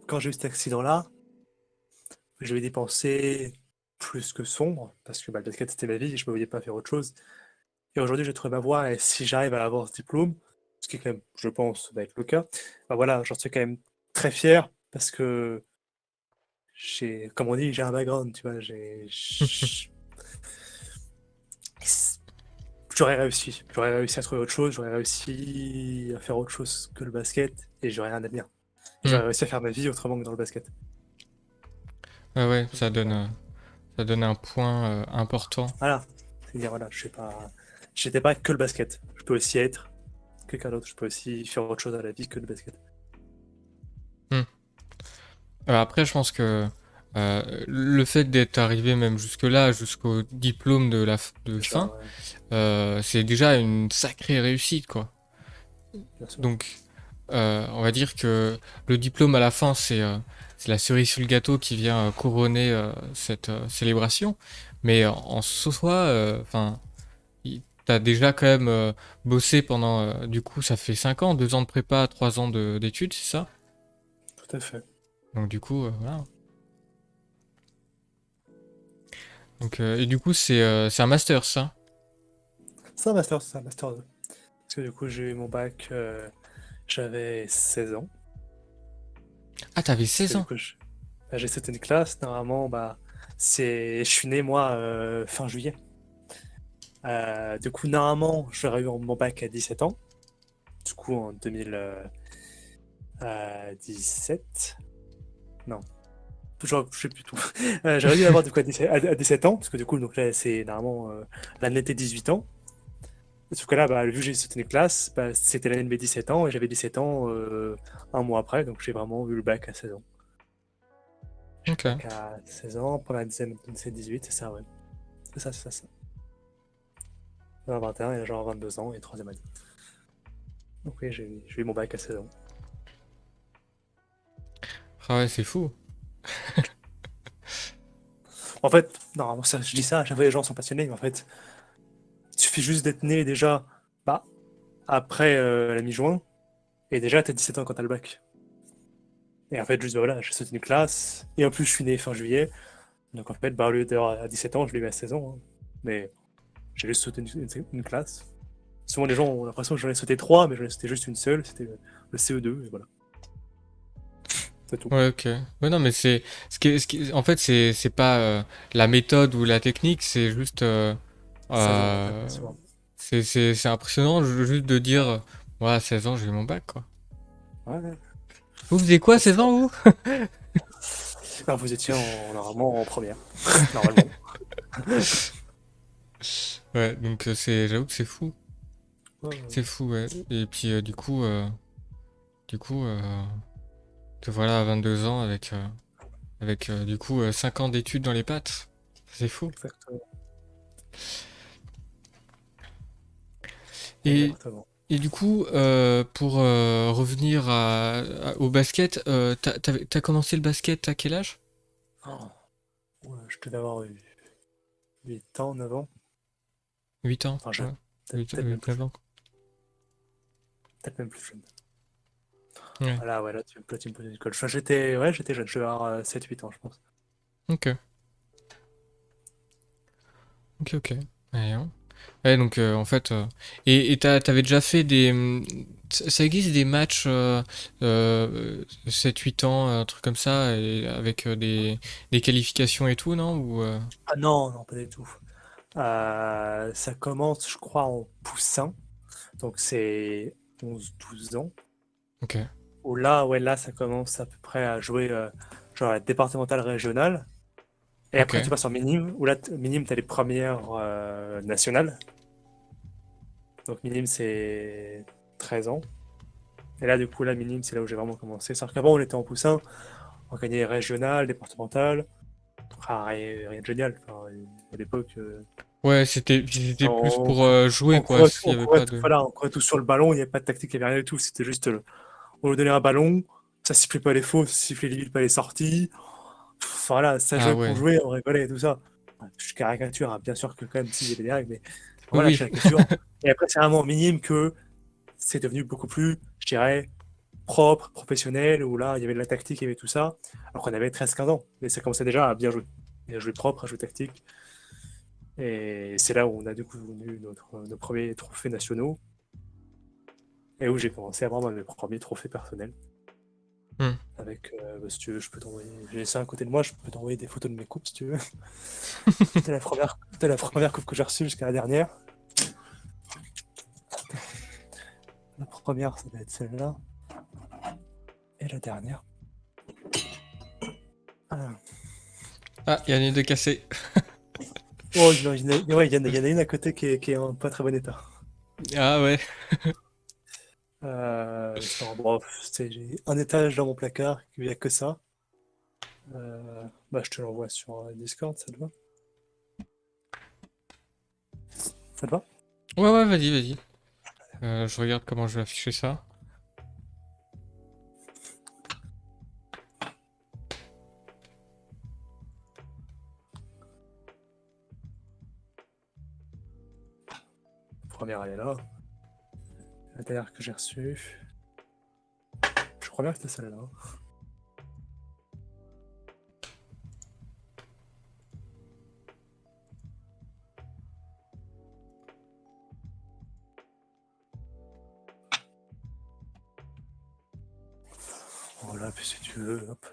quand j'ai eu cet accident-là, je vais dépenser plus que sombre, parce que bah, le basket c'était ma vie et je ne me voyais pas faire autre chose. Et aujourd'hui, j'ai trouvé ma voie, et si j'arrive à avoir ce diplôme, ce qui est quand même, je pense, va être le cas, bah voilà, j'en suis quand même très fier, parce que comme on dit, j'ai un background, tu vois, j'aurais réussi à trouver autre chose, j'aurais réussi à faire autre chose que le basket, et j'aurais un avenir. Hmm. J'aurais réussi à faire ma vie autrement que dans le basket. Ouais, ouais, Donc, voilà. ça donne un point important. Voilà. C'est-à-dire, voilà, j'étais pas que le basket. Je peux aussi être quelqu'un d'autre. Je peux aussi faire autre chose à la vie que le basket. Hmm. Après, je pense que le fait d'être arrivé même jusque-là, jusqu'au diplôme de Déjà, fin, ouais, c'est déjà une sacrée réussite, quoi. bien sûr. Donc, on va dire que le diplôme à la fin, c'est la cerise sur le gâteau qui vient couronner cette célébration. Mais en soi, enfin, t'as déjà quand même bossé pendant, du coup, ça fait 5 ans, 2 ans de prépa, 3 ans d'études, c'est ça? Tout à fait. Donc du coup, voilà. Donc, et du coup, c'est un master, ça? C'est un master 2. Parce que du coup, j'ai eu mon bac, j'avais 16 ans. Ah, t'avais Parce que 16 du ans. coup, j'ai sauté une classe. Normalement, bah, je suis né, moi, fin juillet. Du coup, normalement, j'aurais eu mon bac à 17 ans. Du coup, en 2017. Non, je sais plus tout. J'aurais dû l'avoir du coup à 17 ans, parce que du coup, donc là, c'est normalement l'année des 18 ans. Sauf que là, bah, vu que j'ai sauté une classe, bah, c'était l'année de mes 17 ans, et j'avais 17 ans un mois après, donc j'ai vraiment eu le bac à 16 ans. J'ai Ok. le bac à 16 ans, première, deuxième, 17, 18, c'est ça, ouais. C'est ça. 21 et genre 22 ans, et troisième année. Donc oui, j'ai eu mon bac à 16 ans. Ah ouais, c'est fou. En fait, non, je dis ça, à chaque fois les gens sont passionnés, mais en fait, il suffit juste d'être né déjà bah, après la mi-juin, et déjà t'as 17 ans quand t'as le bac. Et en fait, juste voilà, j'ai sauté une classe, et en plus je suis né fin juillet, donc en fait, bah, au lieu d'avoir à 17 ans, je l'ai eu à 16 ans. Hein. Mais j'ai juste sauté une classe. Souvent les gens ont l'impression que j'en ai sauté trois, mais j'en ai sauté juste une seule, c'était le CE2, et voilà, c'est tout. Ouais, ok. Ouais, non, mais c'est en fait, c'est pas la méthode ou la technique, c'est juste Ça se voit, en fait, euh, souvent. c'est impressionnant juste de dire ouais, à 16 ans, j'ai eu mon bac, quoi. Ouais, ouais. Vous faisiez quoi à Bah, c'est 16 ça. ans, vous? Non, vous étiez normalement en première, normalement. Ouais, donc j'avoue que c'est fou. Ouais, ouais, C'est fou, ouais. Et puis du coup, te voilà à 22 ans avec du coup 5 ans d'études dans les pattes. C'est fou. exactement. Et, Exactement. et du coup, pour revenir au basket, t'as commencé le basket à quel âge? Oh, ouais, je devais avoir eu 8 ans, 9 ans. 8 ans, Enfin, jeune. ouais. Peut-être 8, peut-être même plus 9 jeune. ans. Peut-être même plus jeune. Ouais, Voilà, ouais, là, tu me poses une colle. Enfin, j'étais jeune, je devais avoir 7-8 ans, je pense. ok. Ok, ok. Ouais, hein. Ouais, donc en fait, t'avais déjà fait ça existe des matchs 7-8 ans, un truc comme ça, et avec des qualifications et tout, non? Ou, Ah non, non, pas du tout. Ça commence, je crois, en poussin. Donc c'est 11-12 ans. ok, Où là, ouais, là, ça commence à peu près à jouer genre la départementale régionale. Et ok, après, tu passes en minime, où là, minime, tu as les premières nationales. Donc minime, c'est 13 ans. Et là, du coup, là, minime, c'est là où j'ai vraiment commencé. C'est-à-dire qu'avant, on était en poussin, on gagnait régional, départemental. Ah, rien de génial. Enfin, à l'époque, ouais, c'était plus on, pour jouer, quoi, s'il y avait pas de... voilà, on courait tout sur le ballon, il n'y avait pas de tactique, il n'y avait rien du tout. C'était juste, on lui donnait un ballon, ça sifflait pas les fautes, ça sifflait limite pas les sorties. Enfin, voilà, ça Ah jouait pour ouais, jouer, on rigolait et tout ça. Je caricature, hein, bien sûr que quand même, si, il y avait des règles, mais oui, voilà, je oui, caricature. Et après, c'est vraiment minime que c'est devenu beaucoup plus, je dirais, propre, professionnel, où là, il y avait de la tactique, il y avait tout ça. Alors qu'on avait 13-15 ans, mais ça commençait déjà à bien jouer. Et à jouer propre, à jouer tactique. Et c'est là où on a du coup eu nos premiers trophées nationaux, et où j'ai commencé à avoir mes premiers trophées personnels. hmm. Avec, bah, si tu veux, je peux t'envoyer. J'ai laissé à côté de moi, je peux t'envoyer des photos de mes coupes si tu veux. C'était la première coupe que j'ai reçue jusqu'à la dernière. La première, ça va être celle-là. Et la dernière. Ah. Ah, il y en a une de cassée. Oh, non, ouais, il y en a une à côté qui est en pas très bon état. Ah ouais, Non, bon, j'ai un étage dans mon placard, il n'y a que ça. Bah, je te l'envoie sur Discord, ça te va? Ça te va? ouais, ouais, vas-y, vas-y. Je regarde comment je vais afficher ça. La première, elle est là. La dernière que j'ai reçue. Je crois bien que c'était celle-là. Voilà, puis si tu veux, hop.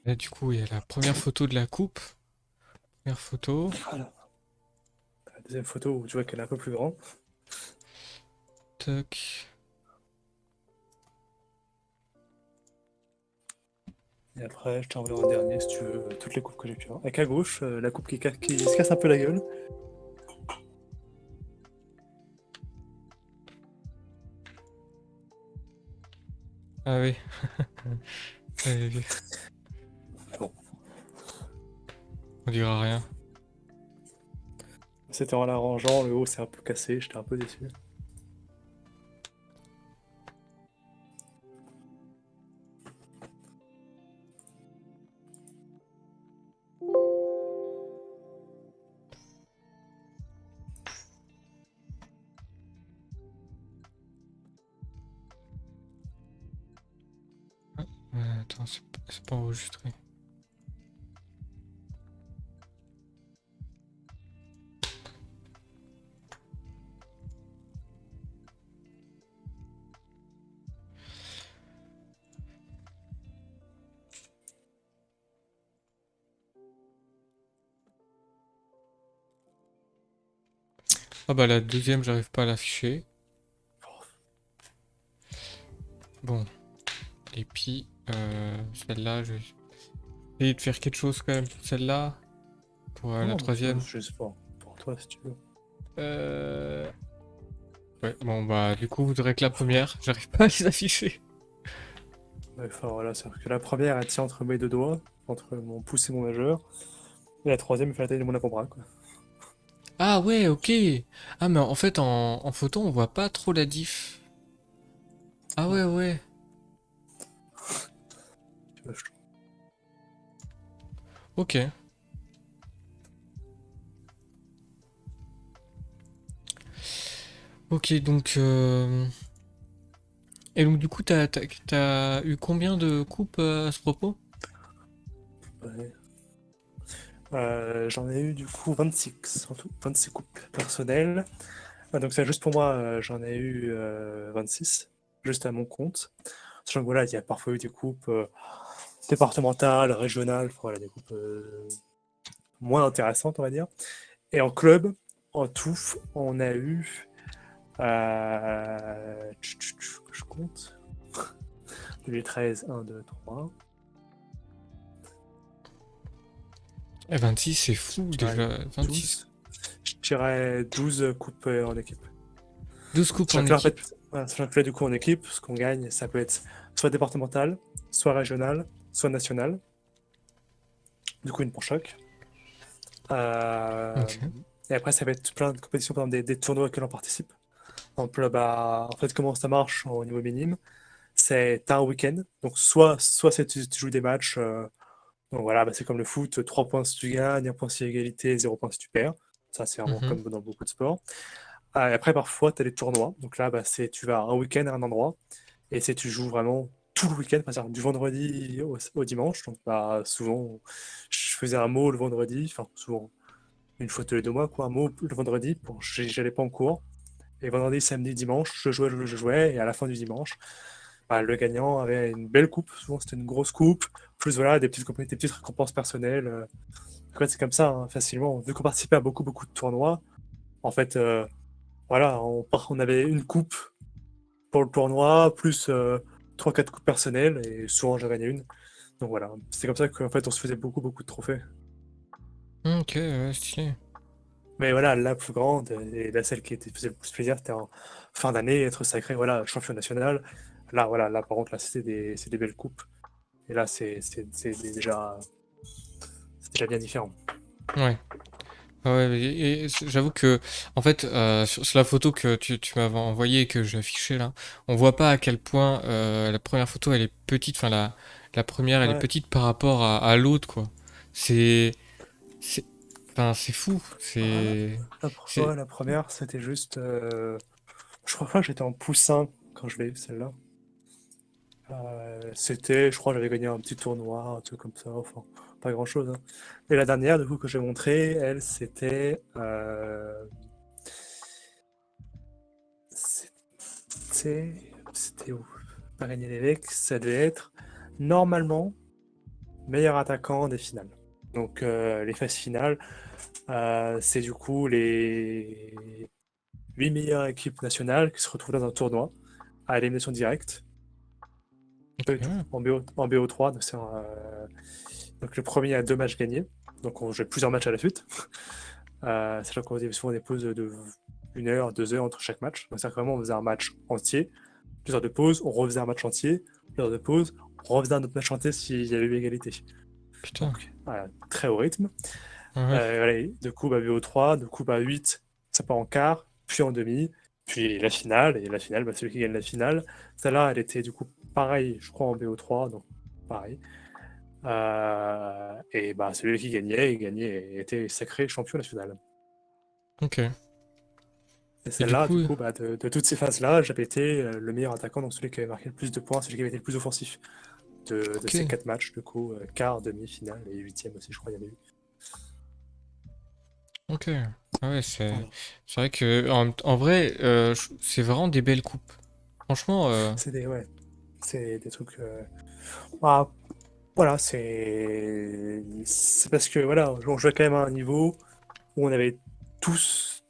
Là, du coup, il y a la première photo de la coupe. Première photo. Voilà. La deuxième photo où tu vois qu'elle est un peu plus grande. Tac. Et après, je t'envoie un dernier si tu veux toutes les coupes que j'ai pu avoir. Avec à gauche, la coupe qui se casse un peu la gueule. Ah oui. Euh, Bon, On dira rien. c'était en l'arrangeant, le haut s'est un peu cassé, j'étais un peu déçu. Attends, c'est pas enregistré. Ah bah la deuxième, j'arrive pas à l'afficher. Bon. Et puis, celle-là, je vais essayer de faire quelque chose quand même pour celle-là. Pour la Non, troisième. c'est juste pour toi si tu veux. Euh... Ouais, bon bah du coup, vous voudrez que la première, j'arrive pas à les afficher. Ouais, enfin voilà, c'est que la première elle tient entre mes deux doigts, entre mon pouce et mon majeur, et la troisième elle fait la taille de mon avant-bras quoi. Ah ouais, ok. Ah mais en fait, en photo, on voit pas trop la diff. Ah ouais, ouais. Tu vois, je trouve. Ok. Ok, donc... Et donc du coup, t'as eu combien de coupes à ce propos? Ouais. J'en ai eu du coup 26 en tout, 26 coupes personnelles. Ah, donc c'est juste pour moi, j'en ai eu 26, juste à mon compte. Sachant que voilà, il y a parfois eu des coupes départementales, régionales, enfin, voilà, des coupes moins intéressantes, on va dire. Et en club, en tout, on a eu. Je compte. 2013, 1, 2, 3. Eh, 26, c'est fou Je dirais déjà. 26. 12. Je dirais 12 coupes en équipe. 12 coupes Sachant en que là, en équipe. fait, voilà, sachant que là, du coup, en équipe, ce qu'on gagne, ça peut être soit départemental, soit régional, soit national. Du coup, une pour chaque. Euh, Ok. et après, ça va être plein de compétitions, par exemple, des tournois auxquels on participe. Par exemple, bah, en fait, comment ça marche au niveau minime? C'est t'as un week-end. Donc, soit c'est tu joues des matchs. Donc voilà, bah, c'est comme le foot, 3 points si tu gagnes, 1 point si égalité, 0 point si tu perds. Ça, c'est vraiment Mhm. comme dans beaucoup de sports. Et après, parfois, tu as des tournois. Donc là, bah, c'est tu vas un week-end à un endroit et c'est tu joues vraiment tout le week-end, c'est-à-dire du vendredi au dimanche. Donc bah, souvent, je faisais un mot le vendredi, enfin souvent une fois tous les 2 mois, quoi, un mot le vendredi, pour j'allais pas en cours. Et vendredi, samedi, dimanche, je jouais, et à la fin du dimanche, bah, le gagnant avait une belle coupe. Souvent, c'était une grosse coupe, plus voilà, des petites récompenses personnelles. En fait, c'est comme ça, hein, facilement. Vu qu'on participait à beaucoup, beaucoup de tournois, en fait, voilà, on avait une coupe pour le tournoi, plus 3-4 coupes personnelles, et souvent j'en gagnais une. Donc voilà, c'est comme ça qu'en fait on se faisait beaucoup, beaucoup de trophées. Ok, ouais, stylé. Mais voilà, la plus grande, et la celle qui faisait le plus plaisir, c'était en fin d'année, être sacré, voilà, champion national. Là, voilà, là par contre, là, c'est des belles coupes. Et là, c'est déjà bien différent. Ouais. Ah ouais, j'avoue que, en fait, sur la photo que tu m'avais envoyée et que j'ai affichée là, on voit pas à quel point la première photo elle est petite, enfin la première elle est Ouais, petite par rapport à l'autre, quoi. C'est, c'est, enfin, c'est fou. voilà. C'est, Ouais, la première, c'était juste. Je crois pas que j'étais en poussin quand je l'ai eu, celle-là. C'était, je crois, j'avais gagné un petit tournoi, un truc comme ça, enfin, pas grand-chose, hein. Et la dernière, du coup, que j'ai montré, elle, c'était où? Pas gagné l'évêque, ça devait être normalement meilleur attaquant des finales. Donc, les phases finales, c'est du coup les 8 meilleures équipes nationales qui se retrouvent dans un tournoi à élimination directe. Pas du tout, ok. en BO3, donc le premier a 2 matchs gagnés. Donc on joue plusieurs matchs à la suite. Sachant qu'on faisait souvent des pauses de 1 heure, 2 heures entre chaque match. Donc c'est vraiment on faisait un match entier, 2 heures de pause, on refaisait un match entier, l'heure de pause, on refaisait un autre match en test s'il y avait eu égalité. Putain. Donc, voilà, très au rythme. Ah ouais. Voilà, du coup, BO3, du coup, 8, ça part en quart, puis en demi, puis la finale, et la finale, celui qui gagne la finale. Celle-là, elle était du coup pareil, je crois, en BO3, donc pareil. Et celui qui gagnait, il gagnait et était sacré champion national. Ok. Et Et du celle-là, du coup, coup, de toutes ces phases-là, j'avais été le meilleur attaquant, donc celui qui avait marqué le plus de points, celui qui avait été le plus offensif de ces ok. 4 matchs, du coup, quart, demi, finale et huitième aussi, je crois, il y avait eu. Ok. Ah ouais, Voilà. c'est vrai que en vrai, c'est vraiment des belles coupes. Franchement, Ouais, c'est des trucs. Ah, voilà, c'est parce que voilà, on jouait quand même à un niveau où on avait tous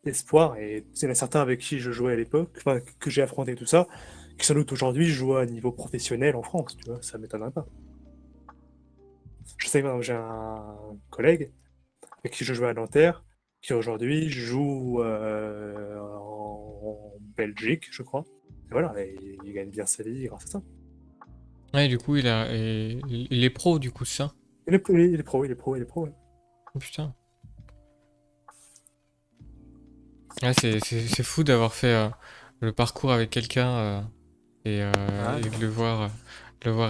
espoir, et il y en a certains avec qui je jouais à l'époque, enfin, que j'ai affronté tout ça, qui sans doute aujourd'hui jouent à un niveau professionnel en France, tu vois, ça m'étonnerait pas. Je sais que j'ai un collègue avec qui je jouais à Nanterre, qui aujourd'hui joue en Belgique, je crois. Et voilà, et il gagne bien sa vie grâce à ça. ouais, du coup, il est pro, du coup, c'est ça. Il est pro, il est pro, il est pro. Ouais. Oh, putain. Ouais, c'est fou d'avoir fait le parcours avec quelqu'un Ah, et non, de le voir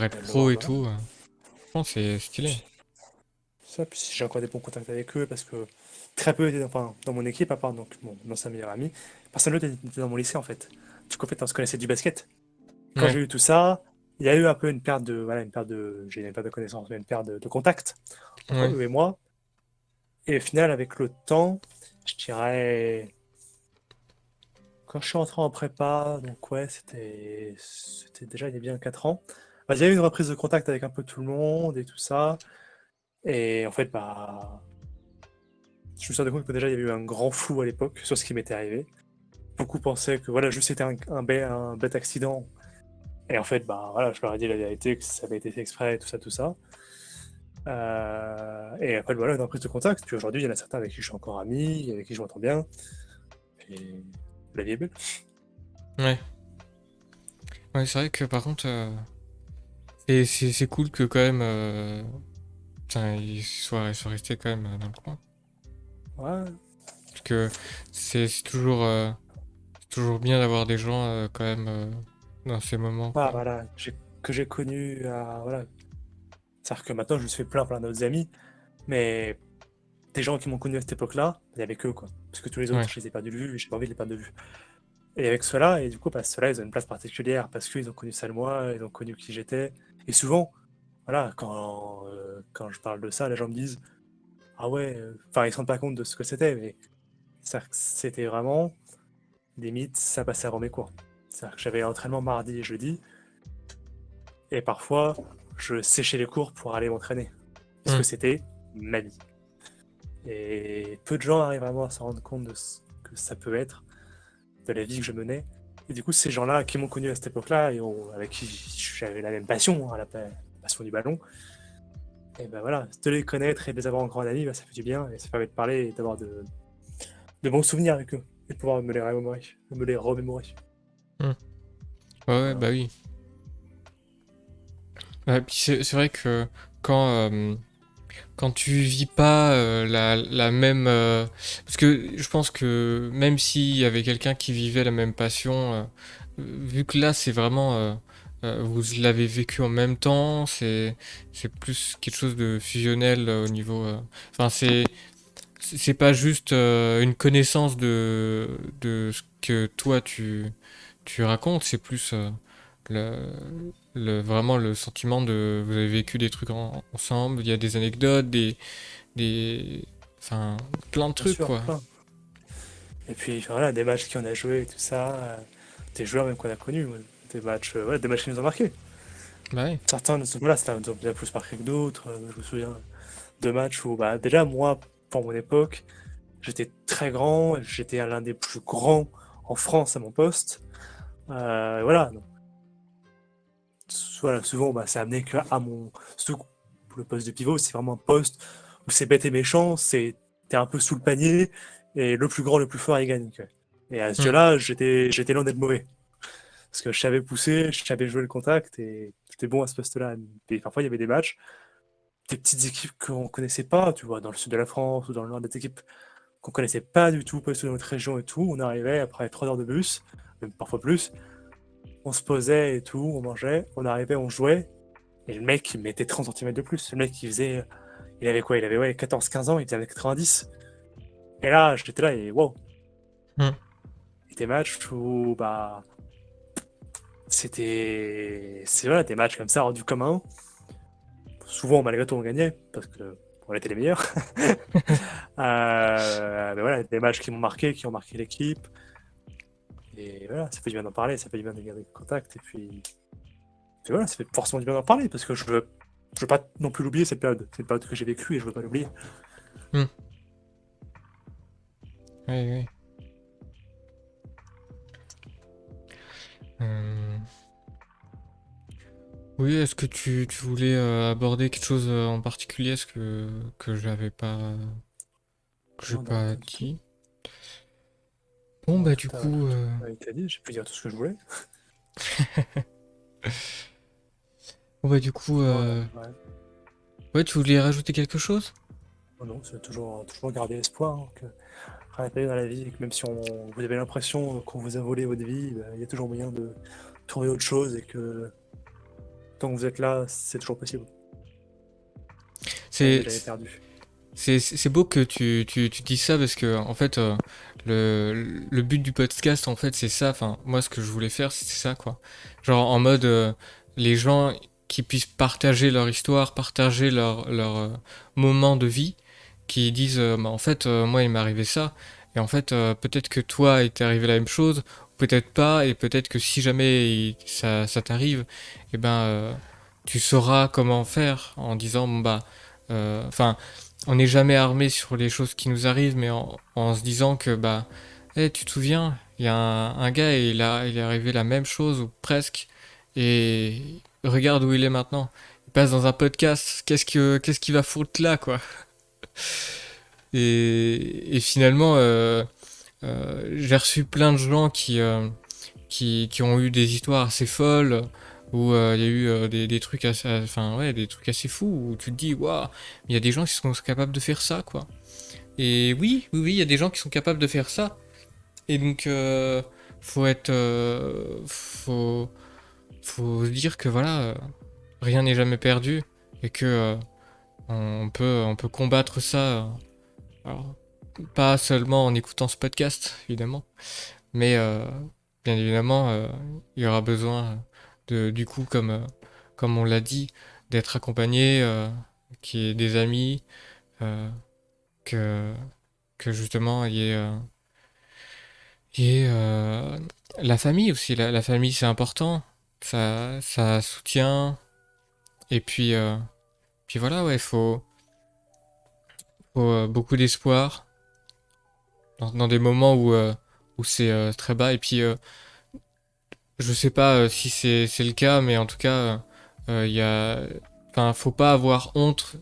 être et le pro voir, et voilà. tout. Franchement, c'est stylé. Ça, puis j'ai encore des bons contacts avec eux parce que très peu étaient dans mon équipe, à part donc mon ancien meilleur ami. Personne d'autre était dans mon lycée en fait. Du coup, en fait, on se connaissait du basket. Quand Ouais, j'ai eu tout ça, il y a eu un peu j'ai une perte de connaissances, mais une perte de contact entre ouais. eux et moi. Et au final, avec le temps, je dirais, quand je suis rentré en prépa, donc ouais, c'était déjà il y a bien 4 ans, il y a eu une reprise de contact avec un peu tout le monde et tout ça. Et en fait, je me suis rendu compte que déjà il y avait eu un grand flou à l'époque sur ce qui m'était arrivé. Beaucoup pensaient que voilà, juste c'était un bête accident. Et en fait, voilà, je leur ai dit la vérité, que ça avait été fait exprès, tout ça, tout ça. Et après, voilà, une reprise de contact. Puis aujourd'hui, il y en a certains avec qui je suis encore ami, avec qui je m'entends bien. Et la vie est belle. Ouais. Ouais, c'est vrai que par contre, c'est cool que quand même, putain, il soit resté quand même dans le coin. Ouais, Parce que c'est toujours bien d'avoir des gens quand même dans ces moments, quoi. voilà, que j'ai connu, voilà. C'est-à-dire que maintenant, je me suis fait plein d'autres amis, mais des gens qui m'ont connu à cette époque-là, il y avait que quoi. Parce que tous les autres, Ouais. je les ai perdus de vue, et j'ai pas envie de les perdre de vue. Et avec ceux-là, et du coup, ceux-là, ils ont une place particulière parce qu'ils ont connu ça de moi, ils ont connu qui j'étais. Et souvent, voilà, quand je parle de ça, les gens me disent, ah ouais, enfin, ils se rendent pas compte de ce que c'était, mais c'est-à-dire que c'était vraiment, limite, ça passait avant mes cours. C'est-à-dire que j'avais entraînement mardi et jeudi, et parfois, je séchais les cours pour aller m'entraîner. Parce que Hmm. c'était ma vie. Et peu de gens arrivent vraiment à se rendre compte de ce que ça peut être, de la vie que je menais. Et du coup, ces gens-là qui m'ont connu à cette époque-là, et avec qui j'avais la même passion, hein, la passion du ballon, et ben voilà, de les connaître et de les avoir encore en ami, ça fait du bien, et ça permet de parler et d'avoir de bons souvenirs avec eux, et de pouvoir me les remémorer. Hmm. Ouais, ouais, Voilà. bah oui. Ouais, puis c'est vrai que quand, quand tu vis pas la même... parce que je pense que même s'il y avait quelqu'un qui vivait la même passion, vu que là c'est vraiment... vous l'avez vécu en même temps, c'est plus quelque chose de fusionnel au niveau... Enfin, c'est pas juste une connaissance de ce que toi tu racontes, c'est plus le, vraiment le sentiment de vous avez vécu des trucs ensemble, il y a des anecdotes, des enfin plein de Bien trucs sûr, quoi. plein. Et puis voilà, des matchs qu'on a joués et tout ça, des joueurs même qu'on a connus, ouais. Des matchs qui nous ont marqués. Bah oui. Certains voilà, ça nous ont bien plus marqué que d'autres. Je me souviens de matchs où, déjà, moi, pour mon époque, j'étais très grand, j'étais l'un des plus grands en France à mon poste. Voilà, donc, voilà, souvent, ça amenait que à mon. Surtout que le poste de pivot, c'est vraiment un poste où c'est bête et méchant, t'es un peu sous le panier, et le plus grand, le plus fort, il gagne, quoi. Et à ce Hmm. jeu-là, j'étais loin d'être mauvais. Parce que je savais pousser, je savais jouer le contact et j'étais bon à ce poste-là. Et parfois, il y avait des matchs, des petites équipes qu'on connaissait pas, tu vois, dans le sud de la France ou dans le nord, des équipes qu'on connaissait pas du tout, pas du tout dans notre région et tout. On arrivait après 3 heures de bus, même parfois plus. On se posait et tout, on mangeait, on arrivait, on jouait. Et le mec, il mettait 30 centimètres de plus. Le mec, il avait quoi? Il avait 14-15 ans, il était avec 90. Et là, j'étais là et wow. Hmm. Et des matchs où, bah, c'est voilà, des matchs comme ça, hors du commun. Souvent, malgré tout, on gagnait, parce que on était les meilleurs. Mais voilà, des matchs qui m'ont marqué, qui ont marqué l'équipe. Et voilà, ça fait du bien d'en parler, ça fait du bien de garder contact. Et voilà, ça fait forcément du bien d'en parler, parce que je veux pas non plus l'oublier, cette période. C'est une période que j'ai vécue et je veux pas l'oublier. Oui, oui. Euh, Oui, est-ce que tu voulais aborder quelque chose en particulier, est-ce que j'avais pas que j'ai Non, non, pas pas du tout. dit? Bon Non, bah du tout coup a été dit, j'ai pu dire tout ce que je voulais. bon bah du coup Voilà, ouais. ouais, tu voulais rajouter quelque chose? Non, non, c'est toujours garder l'espoir, hein, que rien n'est perdu dans la vie, et que même si vous avez l'impression qu'on vous a volé votre vie, bah, il y a toujours moyen de trouver autre chose et que tant que vous êtes là, c'est toujours possible. Rien n'est C'est jamais perdu. c'est beau que tu dis ça parce que en fait le but du podcast en fait c'est ça, enfin moi ce que je voulais faire c'est ça quoi. Genre en mode les gens qui puissent partager leur histoire, partager leur moment de vie, qui disent bah, en fait moi il m'est arrivé ça et en fait peut-être que toi il t'est arrivé la même chose, peut-être pas et peut-être que si jamais ça t'arrive et ben tu sauras comment faire en disant bon bah enfin on n'est jamais armé sur les choses qui nous arrivent, mais en se disant que bah, tu te souviens, il y a un gars et il est arrivé la même chose ou presque, et regarde où il est maintenant. Il passe dans un podcast. Qu'est-ce qu'il va foutre là, quoi. Et finalement, j'ai reçu plein de gens qui ont eu des histoires assez folles où il y a eu des trucs assez, enfin ouais, des trucs assez fous où tu te dis waouh, il y a des gens qui sont capables de faire ça quoi. Et oui, il y a des gens qui sont capables de faire ça. Et donc faut être, faut se dire que voilà, rien n'est jamais perdu et que on peut combattre ça. Alors, pas seulement en écoutant ce podcast évidemment, mais bien évidemment, il y aura besoin du coup, comme on l'a dit, d'être accompagné, qu'il y ait des amis, euh, que, que justement il y ait la famille aussi. La famille, c'est important. Ça soutient. Et puis voilà, ouais, faut beaucoup d'espoir dans des moments où c'est très bas. Et puis, je sais pas si c'est le cas, mais en tout cas, il y a, enfin, faut pas avoir honte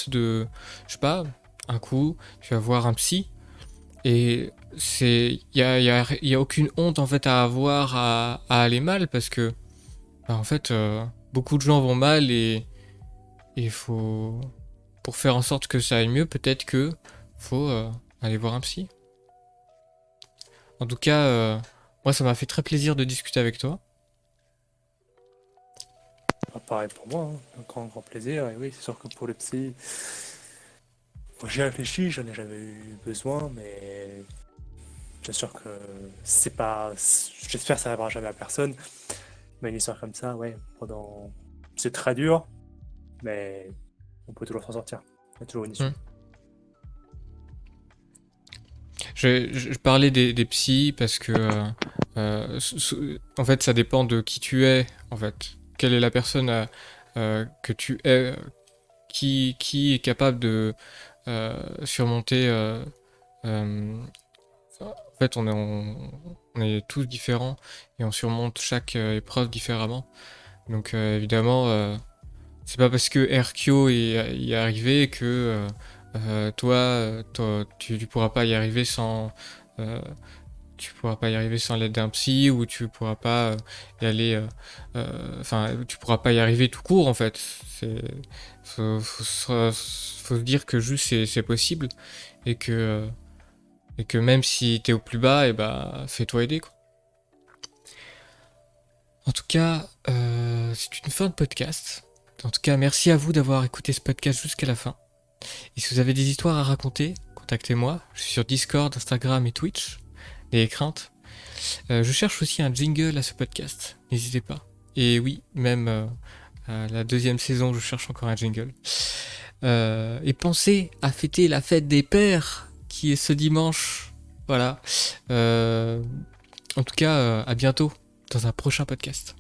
de, je sais pas, un coup, tu vas voir un psy et y a aucune honte en fait à avoir à aller mal parce que, bah, en fait, beaucoup de gens vont mal et il faut, pour faire en sorte que ça aille mieux, peut-être que faut aller voir un psy. En tout cas, moi, ça m'a fait très plaisir de discuter avec toi. Ah, pareil pour moi, hein. Un grand plaisir. Et oui, c'est sûr que pour le psy, moi, j'y ai réfléchi, j'en ai jamais eu besoin, mais bien sûr que c'est pas. J'espère que ça n'arrivera jamais à personne. Mais une histoire comme ça, ouais, c'est très dur, mais on peut toujours s'en sortir. Il y a toujours une issue. Hmm. Je parlais des psys parce que, en fait, ça dépend de qui tu es, en fait. Quelle est la personne que tu es, qui est capable de surmonter. En fait, on est tous différents et on surmonte chaque épreuve différemment. Donc, évidemment, c'est pas parce que Hercule y est arrivé que toi, tu pourras pas y arriver sans. euh, tu pourras pas y arriver sans l'aide d'un psy, ou tu pourras pas y aller, enfin, tu pourras pas y arriver tout court en fait. Faut se dire que juste c'est possible, et que même si t'es au plus bas, et bah fais-toi aider quoi. En tout cas, c'est une fin de podcast. En tout cas, merci à vous d'avoir écouté ce podcast jusqu'à la fin. Et si vous avez des histoires à raconter, contactez-moi. Je suis sur Discord, Instagram et Twitch. Les craintes. Je cherche aussi un jingle à ce podcast. N'hésitez pas. Et oui, même à la 2e saison, je cherche encore un jingle. Et pensez à fêter la fête des pères qui est ce dimanche. Voilà. En tout cas, à bientôt dans un prochain podcast.